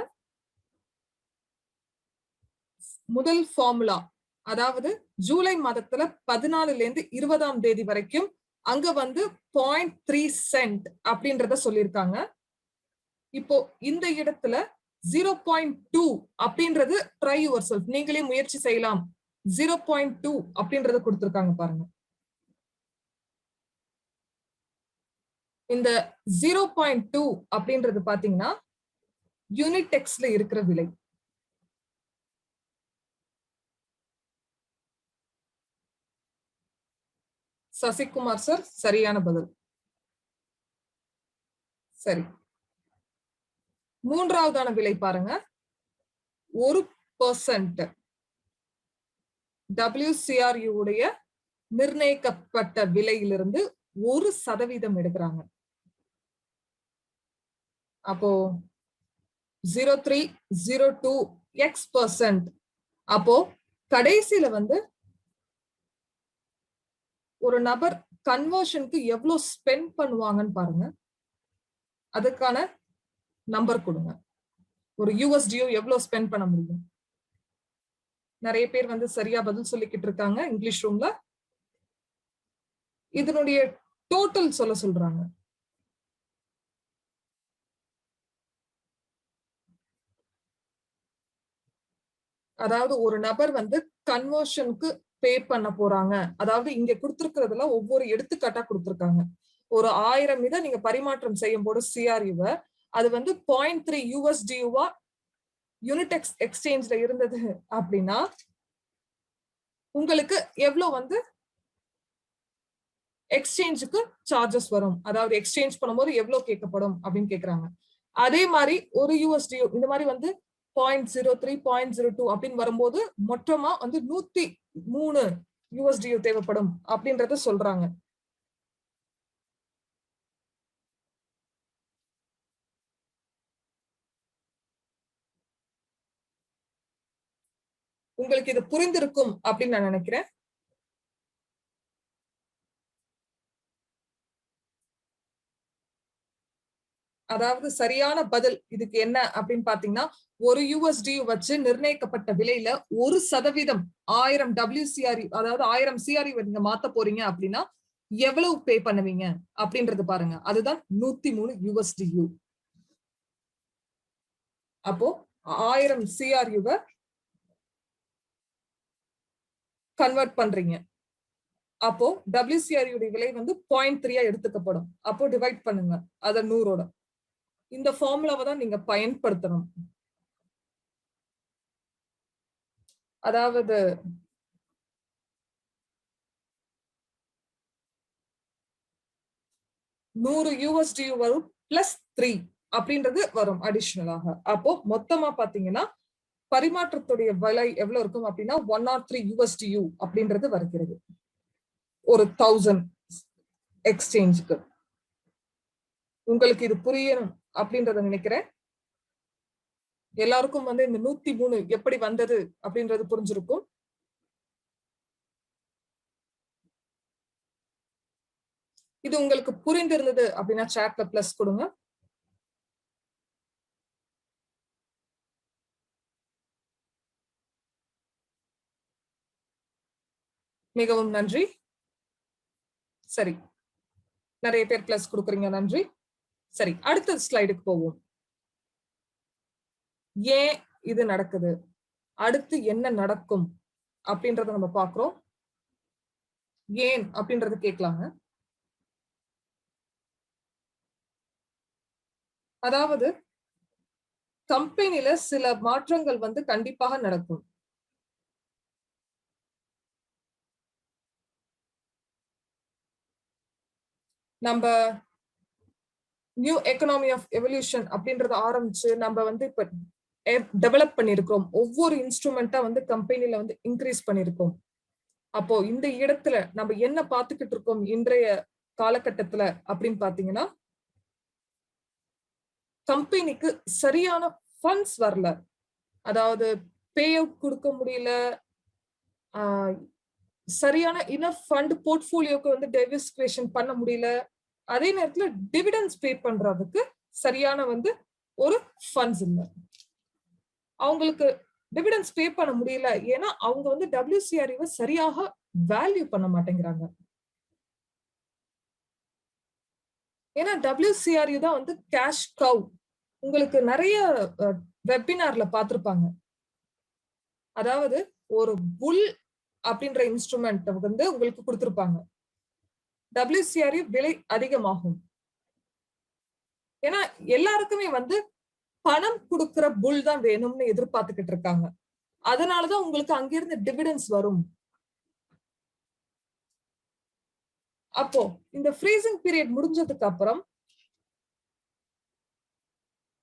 Speaker 4: முதல் ஃபார்முலா, அதாவது ஜூலை மாதத்துல 14ல இருந்து 20ஆம் தேதி வரைக்கும் அங்க வந்து 0.3 cent அப்படின்றத சொல்லியிருக்காங்க. இப்போ இந்த இடத்துல 0.2 அப்படின்றது ட்ரை யுவர் செல்ஃப், நீங்களே முயற்சி செய்யலாம். 0.2 அப்படின்றத கொடுத்திருக்காங்க பாருங்க. இந்த 0.2 அப்படின்றது பாத்தீங்கன்னா யூனிடெக்ஸ்ல இருக்கிற விலை. சசிகுமார் சார் சரியான பதில். சரி, மூன்றாவதான விலை பாருங்க. 1% WCRU உடைய நிர்ணயிக்கப்பட்ட விலையிலிருந்து 1% எடுக்கிறாங்க. அப்போ 0.302x%. அப்போ கடைசியில வந்து ஒரு நபர் கன்வர்ஷனுக்கு எவ்வளவு ஸ்பெண்ட் பண்ணுவாங்கன்னு பாருங்க. அதுக்கான நம்பர் கொடுங்க. ஒரு USDU எவ்வளவு ஸ்பெண்ட் பண்ண முடியும்? நிறைய பேர் வந்து சரியா பதில் சொல்லிக்கிட்டு இருக்காங்க இங்கிலீஷ் ரூம்ல. இதனுடைய டோட்டல் சொல்ல சொல்றாங்க. அதாவது ஒரு நபர் வந்து கன்வர்ஷனுக்கு பே பண்ண போறாங்க. அதாவது இங்க கொடுத்திருக்கிறதுல ஒவ்வொரு எடுத்துக்காட்டா கொடுத்திருக்காங்க. ஒரு 1000 இதை நீங்க பரிமாற்றம் செய்யும் போது CRU அது வந்து 0.3 USDU யூனிடெக்ஸ் எக்ஸ்சேஞ்ச்ல இருந்தது அப்படின்னா உங்களுக்கு எவ்வளவு வந்து எக்ஸ்சேஞ்சுக்கு சார்ஜஸ் வரும், அதாவது எக்ஸ்சேஞ்ச் பண்ணும்போது எவ்வளவு கேட்கப்படும் அப்படின்னு கேக்குறாங்க. அதே மாதிரி ஒரு USDU இந்த மாதிரி வந்து 0.03 0.02 அப்படின்னு வரும்போது மொத்தமா வந்து 103 USDU தேவைப்படும் அப்படின்றத சொல்றாங்க. உங்களுக்கு இது புரிந்திருக்கும் அப்படின்னு நான் நினைக்கிறேன். அதாவது சரியான பதில் இதுக்கு என்ன அப்படின்னு பாத்தீங்கன்னா, ஒரு USDU வச்சு நிர்ணயிக்கப்பட்ட விலையில 1% 1000 WCRU, அதாவது 1000 CRU நீங்க மாத்த போறீங்க அப்படின்னா எவ்வளவு பே பண்ணுவீங்க அப்படின்றது பாருங்க. அதுதான் 103 USDU. அப்போ 1000 CRU கன்வெர்ட் பண்றீங்க. அப்போ WCRU விலை வந்து 0.3 எடுத்துக்கப்படும். அப்போ டிவைட் பண்ணுங்க அத 100ஓட. இந்த ஃபார்முலாவை தான் நீங்க பயன்படுத்தணும். அதாவது $100 வரும் +3 அப்படின்றது வரும் அடிஷனலாக. அப்போ மொத்தமா பாத்தீங்கன்னா பரிமாற்றத்துடைய விலை எவ்வளவு இருக்கும் அப்படின்னா 103 USDU அப்படின்றது வருகிறது ஒரு 1000 எக்ஸ்சேஞ்சுக்கு. உங்களுக்கு இது புரியணும் அப்படின்றத நினைக்கிறேன். எல்லாருக்கும் வந்து இந்த 103 எப்படி வந்தது அப்படின்றது புரிஞ்சிருக்கும். இது உங்களுக்கு புரிந்திருந்தது அப்படின்னா சாட்ல பிளஸ் கொடுங்க. மிகவும் நன்றி. சரி, நிறைய பேர் பிளஸ் கொடுக்குறீங்க, நன்றி. சரி, அடுத்த ஸ்லைடுக்கு போவோம். ஏன் இது நடக்குது, அடுத்து என்ன நடக்கும் அப்படின்றத நம்ம பாக்குறோம். ஏன் அப்படின்றது கேட்கலாங்க. அதாவது கம்பெனில சில மாற்றங்கள் வந்து கண்டிப்பாக நடக்கும். நம்ம நியூ எக்கனாமி ஆஃப் எவல்யூஷன் அப்படின்றத ஆரம்பிச்சு நம்ம வந்து இப்ப டெவலப் பண்ணிருக்கோம். ஒவ்வொரு இன்ஸ்ட்ருமெண்டா வந்து கம்பெனில வந்து இன்க்ரீஸ் பண்ணிருக்கோம். அப்போ இந்த இடத்துல நம்ம என்ன பார்த்துக்கிட்டு இருக்கோம் இன்றைய காலகட்டத்துல அப்படின்னு பாத்தீங்கன்னா, கம்பெனிக்கு சரியான ஃபண்ட்ஸ் வரல. அதாவது பே அவுட் கொடுக்க முடியல, சரியான இனஃப் ஃபண்ட் போர்ட்ஃபோலியோக்கு வந்து டைவர்சிஃபிகேஷன் பண்ண முடியல. அதே நேரத்துல டிவிடெண்ட்ஸ் பே பண்றதுக்கு சரியான வந்து ஒரு ஃபண்ட்ஸ் இல்லை. அவங்களுக்கு டிவிடெண்ட்ஸ் பே பண்ண முடியல ஏன்னா அவங்க வந்து WCRU சரியாக வேல்யூ பண்ண மாட்டேங்கிறாங்க. ஏன்னா WCRU தான் வந்து கேஷ் கவ். உங்களுக்கு நிறைய வெபினார்ல பார்த்திருப்பாங்க. அதாவது ஒரு புல் அப்படின்ற இன்ஸ்ட்ருமெண்ட் வந்து உங்களுக்கு கொடுத்திருப்பாங்க. WCRU விலை அதிகமாகும். ஏன்னா எல்லாருக்குமே வந்து பணம் கொடுக்கிற புல் தான் வேணும்னு எதிர்பார்த்துக்கிட்டு இருக்காங்க. அதனாலதான் உங்களுக்கு அங்கிருந்து டிவிடெண்ட்ஸ் வரும். அப்போ இந்த ஃப்ரீசிங் பீரியட் முடிஞ்சதுக்கு அப்புறம்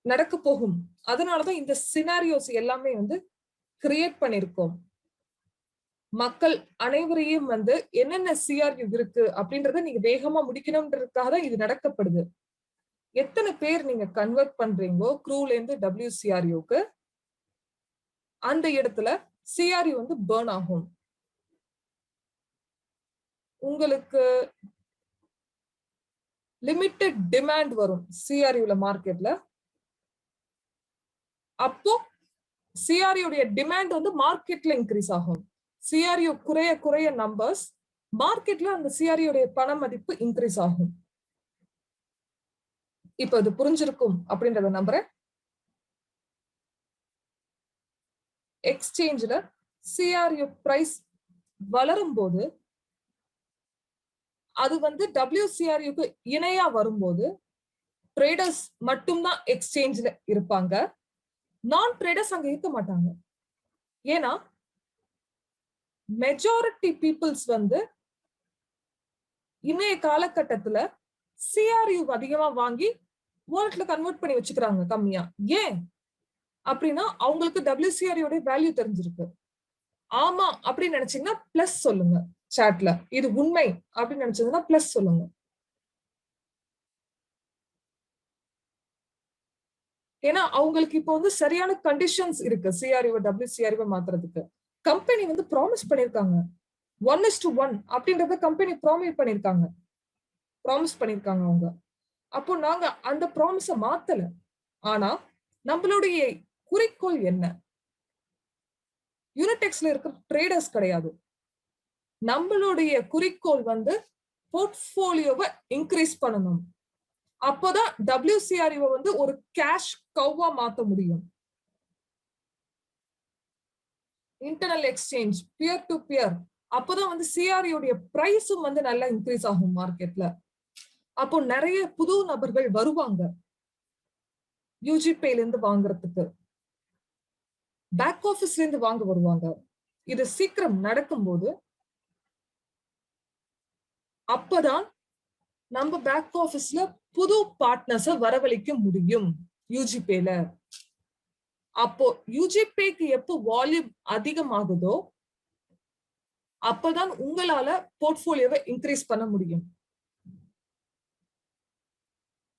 Speaker 4: நடக்க போகும். அதனாலதான் இந்த சினாரியோஸ் எல்லாமே வந்து கிரியேட் பண்ணிருக்கோம். மக்கள் அனைவரையும் வந்து என்னென்ன CRU இருக்கு அப்படின்றத நீங்க வேகமா முடிக்கணும்ன்றதுக்காக தான் இது நடக்கப்படுது. எத்தனை பேர் நீங்க கன்வெர்ட் பண்றீங்களோ க்ரூல இருந்து WCRUக்கு, அந்த இடத்துல CRU வந்து பர்ன் ஆகும். உங்களுக்கு லிமிட்டட் டிமாண்ட் வரும் CRUல மார்க்கெட்ல. அப்போ CRU உடைய டிமாண்ட் வந்து மார்க்கெட்ல இன்க்ரீஸ் ஆகும். CRU குறைய குறைய நம்பர்ஸ் மார்க்கெட்ல அந்த CRU உடைய பண மதிப்பு இன்க்ரீஸ் ஆகும். இப்ப இது புரிஞ்சிருக்கும் அப்படின்றத நம்புறேன். எக்ஸ்சேஞ்ச்ல CRU பிரைஸ் வளரும் போது அது வந்து WCRUக்கு இணையா வரும்போது ட்ரேடர்ஸ் மட்டும்தான் எக்ஸ்சேஞ்ச்ல இருப்பாங்க. நான் ட்ரேடர்ஸ் அங்க இருக்க மாட்டாங்க. ஏன்னா மெஜாரிட்டி பீப்புள்ஸ் வந்து இன்றைய காலகட்டத்துல CRU அதிகமா வாங்கி வாலெட்ல கன்வெர்ட் பண்ணி வச்சுக்கிறாங்க கம்மியா. ஏன் அப்படின்னா அவங்களுக்கு WCRU வேல்யூ தெரிஞ்சிருக்கு. ஆமா அப்படின்னு நினைச்சீங்கன்னா பிளஸ் சொல்லுங்க சாட்ல. இது உண்மை அப்படின்னு நினைச்சீங்கன்னா பிளஸ் சொல்லுங்க. ஏன்னா அவங்களுக்கு இப்போ வந்து சரியான கண்டிஷன்ஸ் இருக்கு CRU WCRU மாத்துறதுக்கு. கம்பெனி வந்து ப்ராமிஸ் பண்ணிருக்காங்க 1:1 அப்படின்றத கம்பெனி ப்ராமிஸ் பண்ணிருக்காங்க அவங்க. அப்போ நாங்க அந்த ப்ராமிஸ மாத்தல. ஆனா நம்மளுடைய குறிக்கோள் என்ன? யூனிடெக்ஸ்ல இருக்கிற ட்ரேடர்ஸ் கிடையாது. நம்மளுடைய குறிக்கோள் வந்து போர்ட்ஃபோலியோவை இன்க்ரீஸ் பண்ணணும். அப்போதான் WCRU வந்து ஒரு கேஷ் கவ்வா மாத்த முடியும். Internal exchange, peer to peer, அப்போதான் வந்து CRU உடைய பிரைஸும் வந்து நல்லா இன்க்ரீஸ் ஆகும் மார்க்கெட்ல. அப்போ நிறைய புது நபர்கள் வருவாங்க UGPayல இருந்து வாங்குறதுக்கு, பேக் ஆபீஸ்ல இருந்து வாங்க வருவாங்க. இது சீக்கிரம் நடக்கும்போது அப்பதான் நம்ம பேக் ஆபீஸ்ல புது பார்ட்னர்ஸ வரவழைக்க முடியும் UGPayல. அப்போ UGPayக்கு எப்போ வால்யூம் அதிகமாகுதோ அப்பதான் உங்களால போர்ட்ஃபோலியோவை இன்க்ரீஸ் பண்ண முடியும்.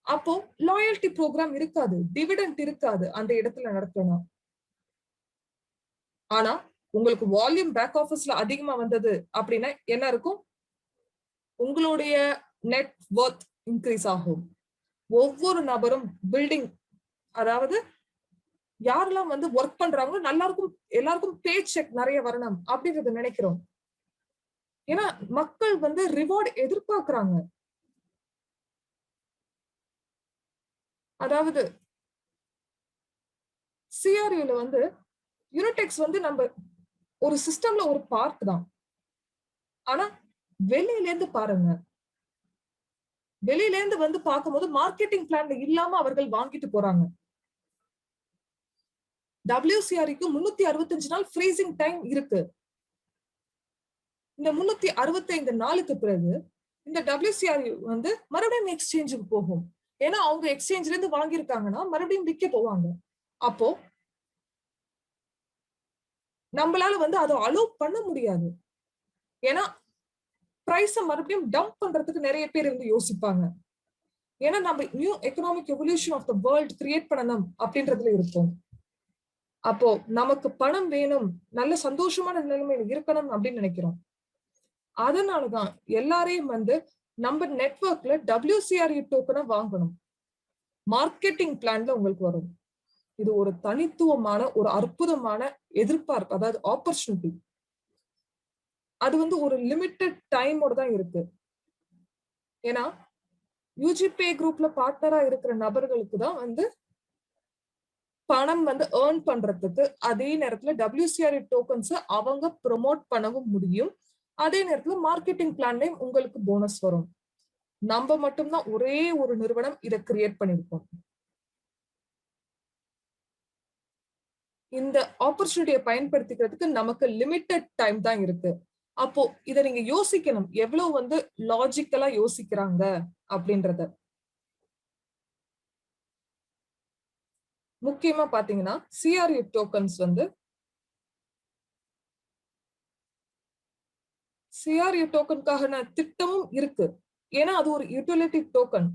Speaker 4: அப்போ லாயல்டி ப்ரோக்ராம் இருக்காது, டிவிடெண்ட் இருக்காது அந்த இடத்துல நடத்தணும். ஆனா உங்களுக்கு வால்யூம் பேக் ஆபீஸ்ல அதிகமா வந்தது அப்படின்னா என்ன இருக்கும்? உங்களுடைய நெட் வொர்த் இன்க்ரீஸ் ஆகும். ஒவ்வொரு நபரும் பில்டிங், அதாவது யாரெல்லாம் வந்து ஒர்க் பண்றாங்களோ எல்லாருக்கும் பே செக் நிறைய வரணும் அப்படின்றத நினைக்கிறோம். ஏன்னா மக்கள் வந்து ரிவார்டு எதிர்பார்க்கிறாங்க. அதாவது CRUல வந்து யூனிடெக்ஸ் வந்து நம்ம ஒரு சிஸ்டம்ல ஒரு பார்ட் தான். ஆனா வெளியில இருந்து பாருங்க, வெளியில இருந்து வந்து பார்க்கும்போது மார்க்கெட்டிங் பிளான்ல இல்லாம அவர்கள் வாங்கிட்டு போறாங்க. WCRUக்கு 365 நாள் ஃப்ரீசிங் டைம் இருக்கு. இந்த 365 நாளுக்கு பிறகு இந்த WCRU வந்து மறுபடியும் எக்ஸ்சேஞ்சுக்கு போகும். ஏன்னா அவங்க எக்ஸ்சேஞ்ச்ல இருந்து வாங்கியிருக்காங்கன்னா மறுபடியும் விற்க போவாங்க. அப்போ நம்மளால வந்து அதை அலோவ் பண்ண முடியாது. ஏன்னா பிரைஸ மறுபடியும் டம்ப் பண்றதுக்கு நிறைய பேர் இருந்து யோசிப்பாங்க. ஏன்னா நம்ம new economic evolution of the world create பண்ணணும் அப்படின்றதுல இருக்கும். அப்போ நமக்கு பணம் வேணும், நல்ல சந்தோஷமான நிலைமையில இருக்கணும் அப்படின்னு நினைக்கிறோம். அதனாலதான் எல்லாரையும் வந்து நம்ம நெட்வொர்க்ல WCRU டோக்கனை வாங்கணும். மார்க்கெட்டிங் பிளான்ல உங்களுக்கு வரும். இது ஒரு தனித்துவமான ஒரு அற்புதமான எதிர்பார்ப்பு, அதாவது ஆப்பர்ச்சுனிட்டி. அது வந்து ஒரு லிமிட்டட் டைமோட தான் இருக்கு. ஏன்னா UGPay குரூப்ல பார்ட்னரா இருக்கிற நபர்களுக்கு தான் வந்து பணம் வந்து ஏர்ன் பண்றதுக்கு, அதே நேரத்துல WCRU டோக்கன்ஸ் அவங்க ப்ரொமோட் பண்ணவும் முடியும். அதே நேரத்துல மார்க்கெட்டிங் பிளான்லயும் உங்களுக்கு போனஸ் வரும். நம்ம மட்டும்தான் ஒரே ஒரு நிறுவனம் இதை கிரியேட் பண்ணிருக்கோம். இந்த ஆப்பர்ச்சுனிட்டியை பயன்படுத்திக்கிறதுக்கு நமக்கு லிமிட்டட் டைம் தான் இருக்கு. அப்போ இதை நீங்க யோசிக்கணும், எவ்வளவு வந்து லாஜிக்கலா யோசிக்கிறாங்க அப்படின்றத. முக்கியமா பாத்தீங்கன்னா CRU டோக்கன்ஸ் வந்து CRU டோக்கனுக்கான திட்டமும் இருக்கு. ஏன்னா அது ஒரு யூட்டிலிட்டி டோக்கன்.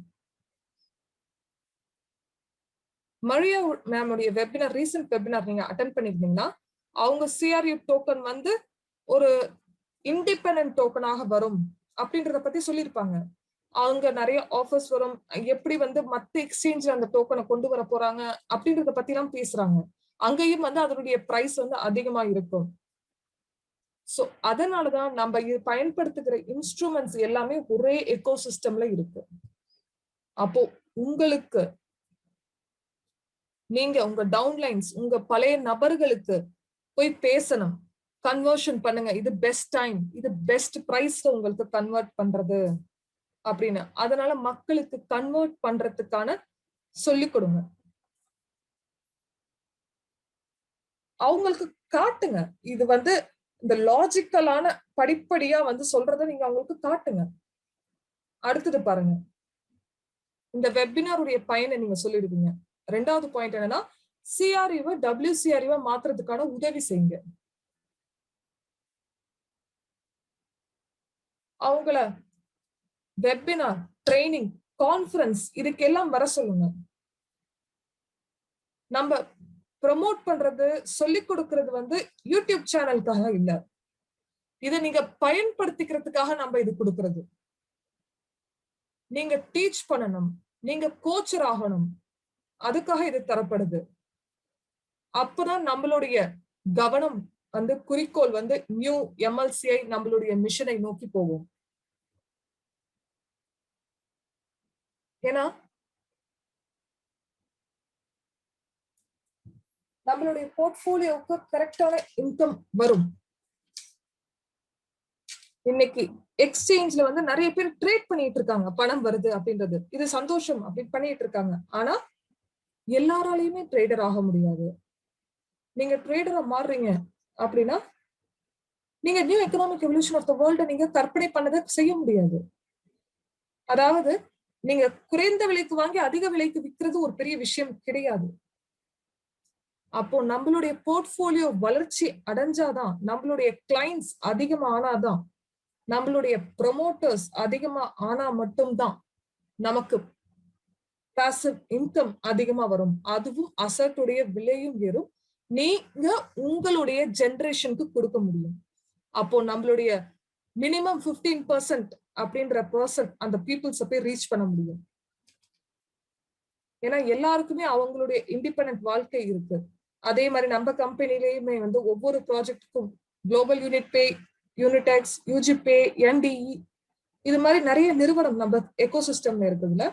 Speaker 4: மரியா மேமுடைய வெபினார், ரீசன்ட் வெபினார் நீங்க அட்டென்ட் பண்ணிருந்தீங்கன்னா அவங்க CRU டோக்கன் வந்து ஒரு இண்டிபெண்டன்ட் டோக்கனாக வரும் அப்படின்றத பத்தி சொல்லியிருப்பாங்க. அவங்க நிறைய ஆஃபர்ஸ் வரும், எப்படி வந்து மத்த எக்ஸ்சேஞ்ச்ல அந்த டோக்கனை கொண்டு வர போறாங்க அப்படின்றத பத்தி எல்லாம் பேசுறாங்க. அங்கேயும் வந்து அதனுடைய பிரைஸ் வந்து அதிகமா இருக்கும். சோ அதனாலதான் நம்ம பயன்படுத்துகிற இன்ஸ்ட்ருமெண்ட்ஸ் எல்லாமே ஒரே எக்கோசிஸ்டம்ல இருக்கு. அப்போ உங்களுக்கு நீங்க உங்க டவுன்லைன்ஸ், உங்க பழைய நபர்களுக்கு போய் பேசணும், கன்வர்ஷன் பண்ணுங்க, இது பெஸ்ட் டைம், இது பெஸ்ட் பிரைஸ்ல உங்களுக்கு கன்வெர்ட் பண்றது அப்படின்னு. அதனால மக்களுக்கு கன்வெர்ட் பண்றதுக்கான சொல்லி கொடுங்க. அவங்களுக்கு காட்டுங்க, இது வந்து இந்த லாஜிக்கலான படிப்படியா வந்து சொல்றதை நீங்க அவங்களுக்கு காட்டுங்க. அடுத்தது பாருங்க, இந்த வெபினாருடைய பயனை நீங்க சொல்லிடுவீங்க. ரெண்டாவது பாயிண்ட் என்னன்னா, CRU WCRU மாத்துறதுக்கான உதவி செய்யுங்க. அவங்கள வெபினார், ட்ரைனிங், கான்ஃபரன்ஸ் இதுக்கெல்லாம் வர சொல்லுங்க. நம்ம ப்ரமோட் பண்றது, சொல்லிக் கொடுக்கிறது வந்து யூடியூப் சேனலுக்காக இல்ல, இதை நீங்க பயன்படுத்திக்கிறதுக்காக நம்ம இது கொடுக்கிறது. நீங்க டீச் பண்ணணும், நீங்க கோச்சர் ஆகணும், அதுக்காக இது தரப்படுது. அப்பதான் நம்மளுடைய கவனம் வந்து குறிக்கோள் வந்து நியூ MLCI நம்மளுடைய மிஷனை நோக்கி போகும். ஏன்னா நம்மளுடைய போர்ட்போலியோவுக்கு கரெக்டான இன்கம் வரும். இன்னைக்கு எக்ஸ்சேஞ்ச்ல வந்து நிறைய பேர் ட்ரேட் பண்ணிட்டு இருக்காங்க, பணம் வருது அப்படின்றது, இது சந்தோஷம் அப்படின்னு பண்ணிட்டு இருக்காங்க. ஆனா எல்லாராலையுமே ட்ரேடர் ஆக முடியாது. நீங்க ட்ரேடரா மாறுறீங்க அப்படின்னா நீங்க new economic evolution of the world நீங்க கற்பனை பண்ணதை செய்ய முடியாது. அதாவது நீங்க குறைந்த விலைக்கு வாங்கி அதிக விலைக்கு விற்கிறது ஒரு பெரிய விஷயம் கிடையாது. அப்போ நம்மளுடைய போர்ட்போலியோ வளர்ச்சி அடைஞ்சாதான், நம்மளுடைய கிளைண்ட்ஸ் அதிகமா ஆனாதான், நம்மளுடைய ப்ரொமோட்டர்ஸ் அதிகமா ஆனா மட்டும்தான் நமக்கு பாசிவ் இன்கம் அதிகமா வரும். அதுவும் அசட்டுடைய விலையும் ஏறும். நீங்க உங்களுடைய ஜெனரேஷனுக்கு கொடுக்க முடியும். அப்போ நம்மளுடைய மினிமம் 15% அப்படின்ற அந்த பீப்புள்ஸ போய் ரீச் பண்ண முடியும். ஏன்னா எல்லாருக்குமே அவங்களுடைய இண்டிபெண்டன்ட் வாழ்க்கை இருக்கு. அதே மாதிரி நம்ம கம்பெனிலேயுமே வந்து ஒவ்வொரு ப்ராஜெக்டுக்கும் குளோபல் யூனிட் பே, யூனிடெக்ஸ், UGPay, NDE இது மாதிரி நிறைய நிறுவனம் நம்ம எக்கோசிஸ்டம்ல இருக்குதுல,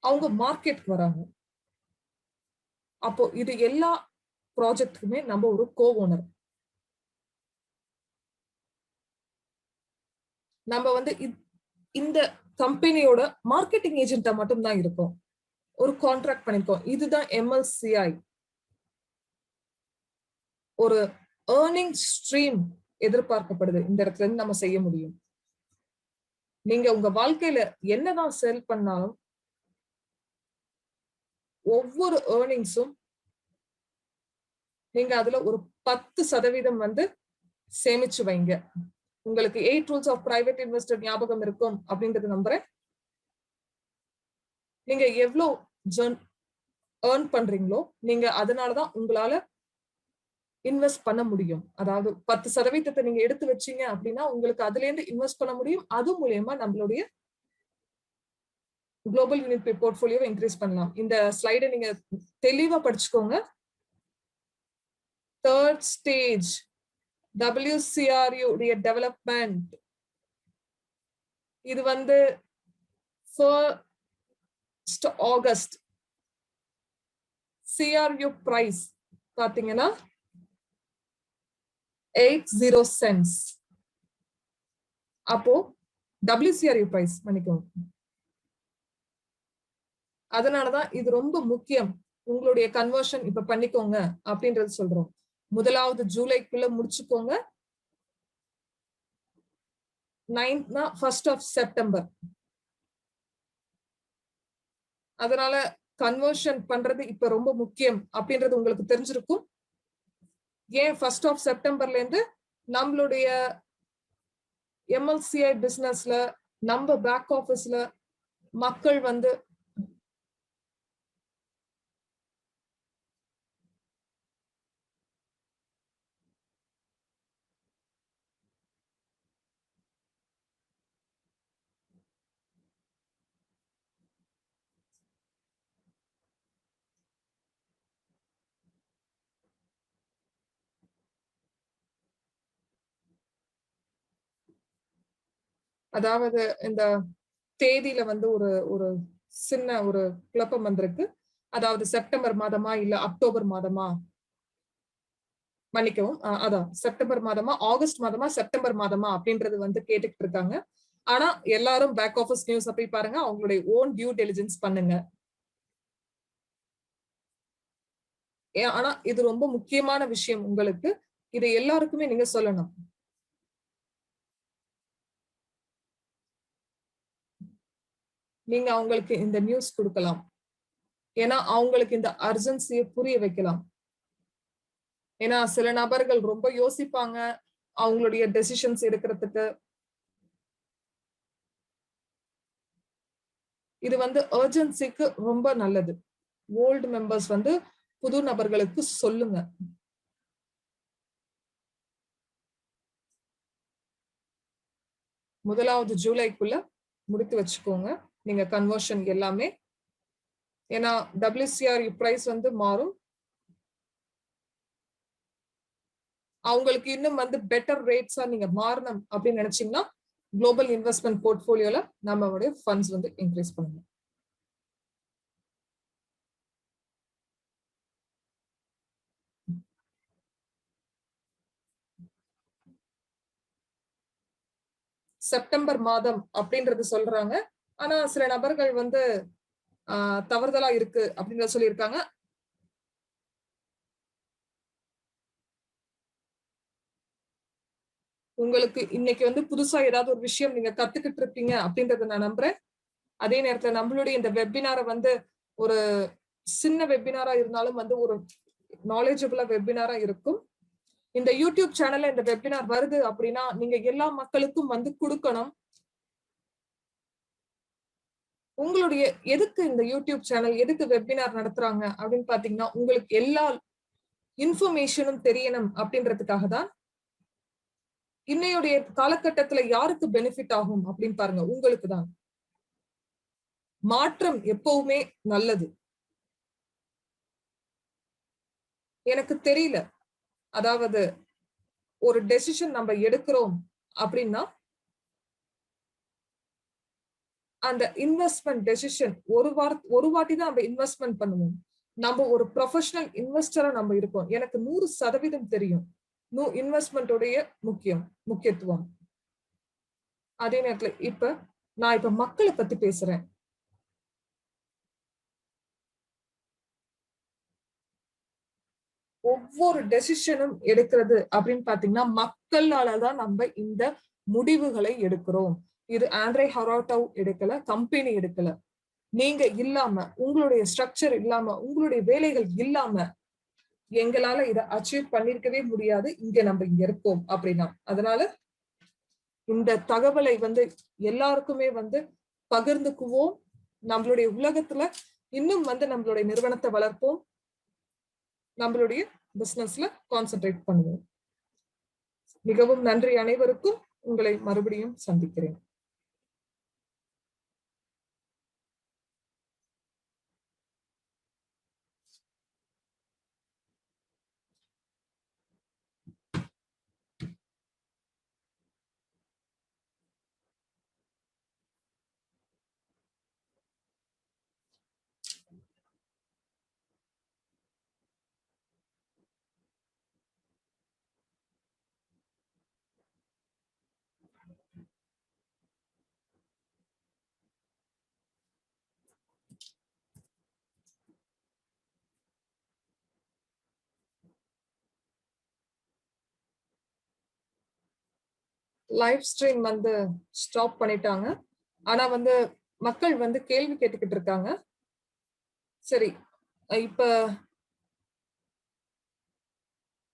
Speaker 4: அவங்க மார்க்கெட்க்கு வராங்க. அப்போ இது எல்லா ப்ராஜெக்டுக்குமே நம்ம ஒரு கோ ஓனர். நம்ம வந்து இந்த கம்பெனியோட மார்க்கெட்டிங் ஏஜென்ட்டா மட்டும் தான் இருக்கும், ஒரு கான்ட்ராக்ட் பண்ணிருக்கோம். இதுதான் MLCI. ஒரு ஏர்னிங் ஸ்ட்ரீம் எதிர்பார்க்கப்படுது, இந்த இடத்துல இருந்து நம்ம செய்ய முடியும். நீங்க உங்க வாழ்க்கையில என்னதான் செல் பண்ணாலும் ஒவ்வொரு ஏர்னிங்ஸும் நீங்க அதுல ஒரு 10% வந்து சேமிச்சு வைங்க. உங்களுக்கு 8 ரூல்ஸ் ஆஃப் பிரைவேட் இன்வெஸ்டர் ஞாபகம் இருக்கும் அப்படின்றது நம்புறேன். நீங்க எவ்வளவு ஏர்ன் பண்றீங்களோ நீங்க அதனாலதான் உங்களால இன்வெஸ்ட் பண்ண முடியும். அதாவது 10% நீங்க எடுத்து வச்சீங்க அப்படின்னா உங்களுக்கு அதுல இருந்து இன்வெஸ்ட் பண்ண முடியும். அது மூலமா நம்மளுடைய குளோபல் யூனிட் பே போர்ட்ஃபோலியோவை இன்க்ரீஸ் பண்ணலாம். இந்த ஸ்லைடை நீங்க தெளிவா படிச்சுக்கோங்க. தேர்ட் ஸ்டேஜ் WCRU உடைய டெவலப்மெண்ட், இது வந்து 1st ஆகஸ்ட். CRU பிரைஸ் பாத்தீங்கன்னா 80 cents. அப்போ WCRU பிரைஸ் மன்னிக்கவும். அதனாலதான் இது ரொம்ப முக்கியம். உங்களுடைய கன்வர்ஷன் இப்ப பண்ணிக்கோங்க அப்படின்றது சொல்றோம். முதலாவது ஜூலைக்குள்ள முடிச்சுக்கோங்க. 1st of September. அதனால கன்வர்ஷன் பண்றது இப்ப ரொம்ப முக்கியம் அப்படின்றது உங்களுக்கு தெரிஞ்சிருக்கும். ஏன் 1st of Septemberல இருந்து நம்மளுடைய MLCI பிசினஸ்ல நம்ம பேக் ஆபீஸ்ல மக்கள் வந்து அதாவது இந்த தேதியில வந்து ஒரு ஒரு சின்ன ஒரு குழப்பம் வந்திருக்கு. அதாவது செப்டம்பர் மாதமா இல்ல அக்டோபர் மாதமா, மன்னிக்கவும், அதான் செப்டம்பர் மாதமா ஆகஸ்ட் மாதமா செப்டம்பர் மாதமா அப்படின்றது வந்து கேட்டுக்கிட்டு இருக்காங்க. ஆனா எல்லாரும் பேக் ஆஃபீஸ் நியூஸ் போய் பாருங்க, அவங்களுடைய ஓன் டியூ டெலிஜென்ஸ் பண்ணுங்க. ஆனா இது ரொம்ப முக்கியமான விஷயம் உங்களுக்கு, இதை எல்லாருக்குமே நீங்க சொல்லணும். நீங்க அவங்களுக்கு இந்த நியூஸ் கொடுக்கலாம். ஏன்னா அவங்களுக்கு இந்த அர்ஜென்சியை புரிய வைக்கலாம். ஏன்னா சில நபர்கள் ரொம்ப யோசிப்பாங்க அவங்களுடைய டெசிஷன்ஸ் எடுக்கிறதுக்கு. இது வந்து அர்ஜென்சிக்கு ரொம்ப நல்லது. ஓல்டு மெம்பர்ஸ் வந்து புது நபர்களுக்கு சொல்லுங்க. முதலாவது ஜூலைக்குள்ள முடித்து வச்சுக்கோங்க. நீங்க கன்வர்ஷன் எல்லாமே. ஏன்னா WCRU பிரைஸ் வந்து மாறும். அவங்களுக்கு இன்னும் வந்து பெட்டர் ரேட்ஸா நீங்க மாறணும் அப்படின்னு நினைச்சீங்கன்னா குளோபல் இன்வெஸ்ட்மெண்ட் போர்ட்ஃபோலியோல நம்மளுடைய ஃபண்ட்ஸ் வந்து இன்க்ரீஸ் பண்ணணும். செப்டம்பர் மாதம் அப்படின்றது சொல்றாங்க. ஆனா சில நபர்கள் வந்து தவறுதலா இருக்கு அப்படின்றத சொல்லியிருக்காங்க. உங்களுக்கு இன்னைக்கு வந்து புதுசா ஏதாவது ஒரு விஷயம் நீங்க கத்துக்கிட்டு இருப்பீங்க அப்படின்றத நான் நம்புறேன். அதே நேரத்துல நம்மளுடைய இந்த வெபினாரை வந்து ஒரு சின்ன வெபினாரா இருந்தாலும் வந்து ஒரு நாலேஜபிளா வெபினாரா இருக்கும். இந்த யூடியூப் சேனல்ல இந்த வெபினார் வருது அப்படின்னா நீங்க எல்லா மக்களுக்கும் வந்து கொடுக்கணும். உங்களுடைய எதுக்கு இந்த யூடியூப் சேனல், எதுக்கு வெபினார் நடத்துறாங்க அப்படின்னு பாத்தீங்கன்னா உங்களுக்கு எல்லா இன்ஃபர்மேஷனும் தெரியணும் அப்படின்றதுக்காக தான். இன்னையுடைய காலகட்டத்துல யாருக்கு பெனிஃபிட் ஆகும் அப்படின்னு பாருங்க, உங்களுக்கு தான். மாற்றம் எப்பவுமே நல்லது. எனக்கு தெரியல, அதாவது ஒரு டெசிஷன் நம்ம எடுக்கிறோம் அப்படின்னா அந்த இன்வெஸ்ட்மெண்ட் டெசிஷன் ஒரு வாட்டி தான் நம்ம இன்வெஸ்ட்மெண்ட் பண்ணுவோம். நம்ம ஒரு ப்ரொஃபஷனல் இன்வெஸ்டரா நம்ம இருக்கோம். எனக்கு 100% தெரியும் இன்வெஸ்ட்மெண்டோடைய முக்கியத்துவம். அதே நேரத்துல நான் இப்ப மக்களை பத்தி பேசுறேன். ஒவ்வொரு டெசிஷனும் எடுக்கிறது அப்படின்னு பாத்தீங்கன்னா மக்களாலதான் நம்ம இந்த முடிவுகளை எடுக்கிறோம். இது ஆண்ட்ரே ஹரோட்டோ எடுக்கல, கம்பெனி எடுக்கல. நீங்க இல்லாம, உங்களுடைய ஸ்ட்ரக்சர் இல்லாம, உங்களுடைய வேலைகள் இல்லாம எங்களால இதை அச்சீவ் பண்ணிருக்கவே முடியாது. இங்க இருக்கோம் அப்படின்னா அதனால இந்த தகவலை வந்து எல்லாருக்குமே வந்து பகிர்ந்துக்குவோம். நம்மளுடைய உலகத்துல இன்னும் வந்து நம்மளுடைய நிறுவனத்தை வளர்ப்போம். நம்மளுடைய பிசினஸ்ல கான்சென்ட்ரேட் பண்ணுவோம். மிகவும் நன்றி அனைவருக்கும். உங்களை மறுபடியும் சந்திக்கிறேன். லைவ் ஸ்ட்ரீம் வந்து ஸ்டாப் பண்ணிட்டாங்க. ஆனா வந்து மக்கள் வந்து கேள்வி கேட்டுக்கிட்டு இருக்காங்க. சரி, இப்ப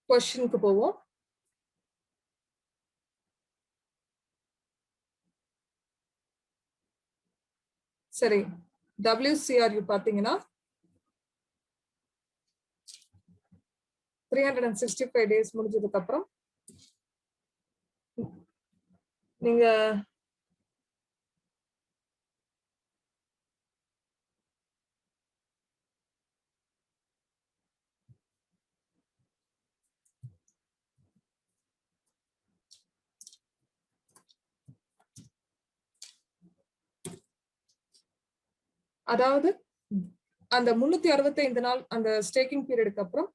Speaker 4: क्वेश्चनக்கு போவோம். சரி, WCRU பாத்தீங்கன்னா 365 டேஸ் முடிஞ்சதுக்கு அப்புறம் நீங்க அதாவது அந்த 365 நாள் அந்த ஸ்டேக்கிங் பீரியடுக்கு அப்புறம்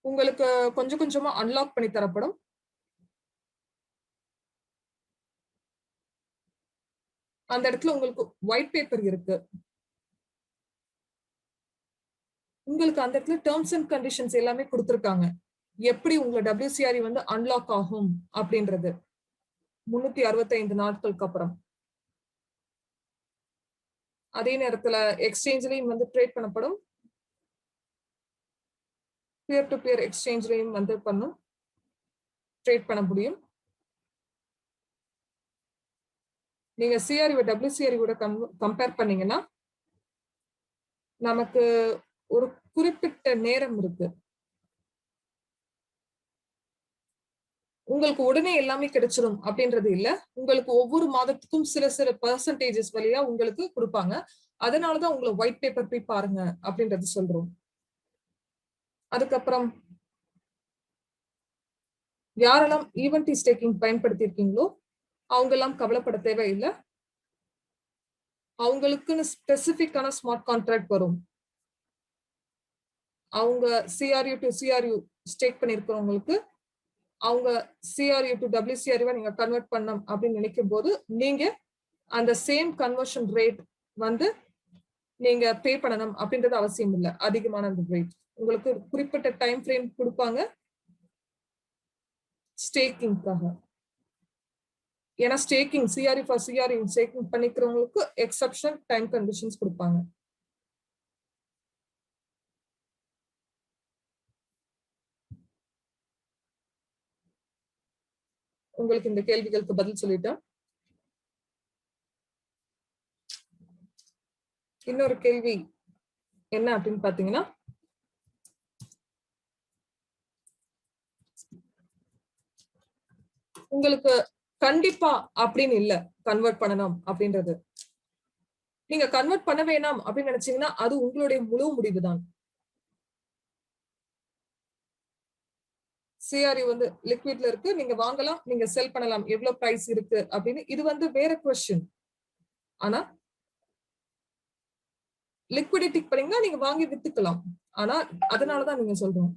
Speaker 4: உங்களுக்கு கொஞ்சம் கொஞ்சமா அன்லாக் பண்ணி தரப்படும். அந்த இடத்துல உங்களுக்கு ஒயிட் பேப்பர் இருக்கு. உங்களுக்கு அந்த இடத்துல டேர்ம்ஸ் அண்ட் கண்டிஷன்ஸ் எல்லாமே கொடுத்திருக்காங்க. எப்படி உங்க WCRU வந்து அன்லாக் ஆகும் அப்படின்றது 365 நாட்களுக்கு அப்புறம். அதே நேரத்துல எக்ஸ்சேஞ்ச்லயும் வந்து ட்ரேட் பண்ணப்படும். பியர் டு பியர் எக்ஸ்சேஞ்ச்லயும் வந்து ட்ரேட் பண்ண முடியும். நீங்க CRU WCRU கூட கம்பேர் பண்ணீங்கன்னா நமக்கு ஒரு குறிப்பிட்ட நேரம் இருக்கு. உங்களுக்கு உடனே எல்லாமே கிடைச்சிடும் அப்படின்றது இல்ல. உங்களுக்கு ஒவ்வொரு மாதத்துக்கும் சில சில பெர்சன்டேஜஸ் வழியா உங்களுக்கு கொடுப்பாங்க. அதனாலதான் உங்களை ஒயிட் பேப்பர் போய் பாருங்க அப்படின்றது சொல்றோம். அதுக்கப்புறம் யாரெல்லாம் ஈவென்ட் ஸ்டேக்கிங் பயன்படுத்தி இருக்கீங்களோ அவங்க எல்லாம் கவலைப்பட தேவையில்லை. அவங்களுக்குன்னு ஸ்பெசிபிக்கான ஸ்மார்ட் கான்ட்ராக்ட் வரும். அவங்க CRU to CRU ஸ்டேக் பண்ணிருக்கிறவங்களுக்கு அவங்க CRU to WCRU நீங்க கன்வெர்ட் பண்ணணும் அப்படின்னு நினைக்கும் போது நீங்க அந்த சேம் கன்வர்ஷன் ரேட் வந்து நீங்க பே பண்ணணும் அப்படின்றது அவசியம் இல்லை. அதிகமான அந்த ரேட் உங்களுக்கு குறிப்பிட்ட டைம் ஃப்ரேம் கொடுப்பாங்க ஸ்டேக்கிங்காக. ஏன்னா staking CRU for CRU staking பண்ணிக்கிறவங்களுக்கு எக்ஸப்ஷனல் டைம் கண்டிஷன்ஸ் கொடுப்பாங்க. உங்களுக்கு இந்த கேள்விகளுக்கு பதில் சொல்லிட்டேன். இன்னொரு கேள்வி என்ன அப்படின்னு பாத்தீங்கன்னா, உங்களுக்கு கண்டிப்பா அப்படின்னு இல்ல கன்வெர்ட் பண்ணணும் அப்படின்றது. நீங்க கன்வெர்ட் பண்ண வேணாம் அப்படின்னு நினைச்சீங்கன்னா அது உங்களுடைய முழு முடிவு தான். CRU வந்து லிக்விட்ல இருக்கு, நீங்க வாங்கலாம், நீங்க செல் பண்ணலாம், எவ்வளவு பிரைஸ் இருக்கு அப்படின்னு. இது வந்து வேற क्वेश्चन. ஆனா லிக்விடிட்டி பண்ணீங்கன்னா நீங்க வாங்கி வித்துக்கலாம். ஆனா அதனாலதான் நீங்க சொல்றோம்.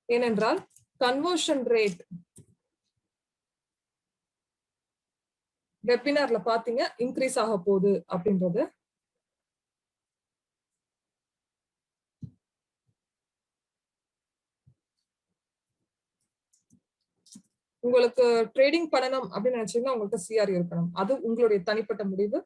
Speaker 4: ஏனென்றால் கன்வர்ஷன் ரேட் வெபினார்ல பாத்தீங்க இன்க்ரீஸ் ஆக போகுது அப்படின்றது. உங்களுக்கு ட்ரேடிங் பண்ணணும் அப்படின்னு நினைச்சீங்கன்னா உங்கள்கிட்ட CRU இருக்கணும். அது உங்களுடைய தனிப்பட்ட முடிவு.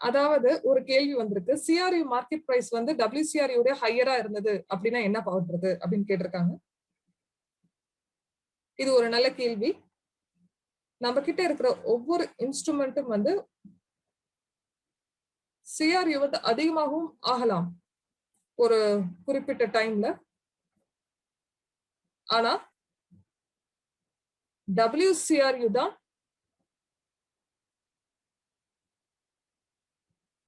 Speaker 4: அதாவது ஒரு கேள்வி வந்திருக்கு, CRU மார்க்கெட் பிரைஸ் வந்து WCRU உடைய ஹையரா இருந்தது அப்படின்னா என்ன பண்றது அப்படின்னு கேட்டிருக்காங்க. இது ஒரு நல்ல கேள்வி. நம்ம கிட்ட இருக்கிற ஒவ்வொரு இன்ஸ்ட்ருமெண்ட்டும் வந்து CRU வந்து அதிகமாகவும் ஆகலாம் ஒரு குறிப்பிட்ட டைம்ல. ஆனா WCRU தான்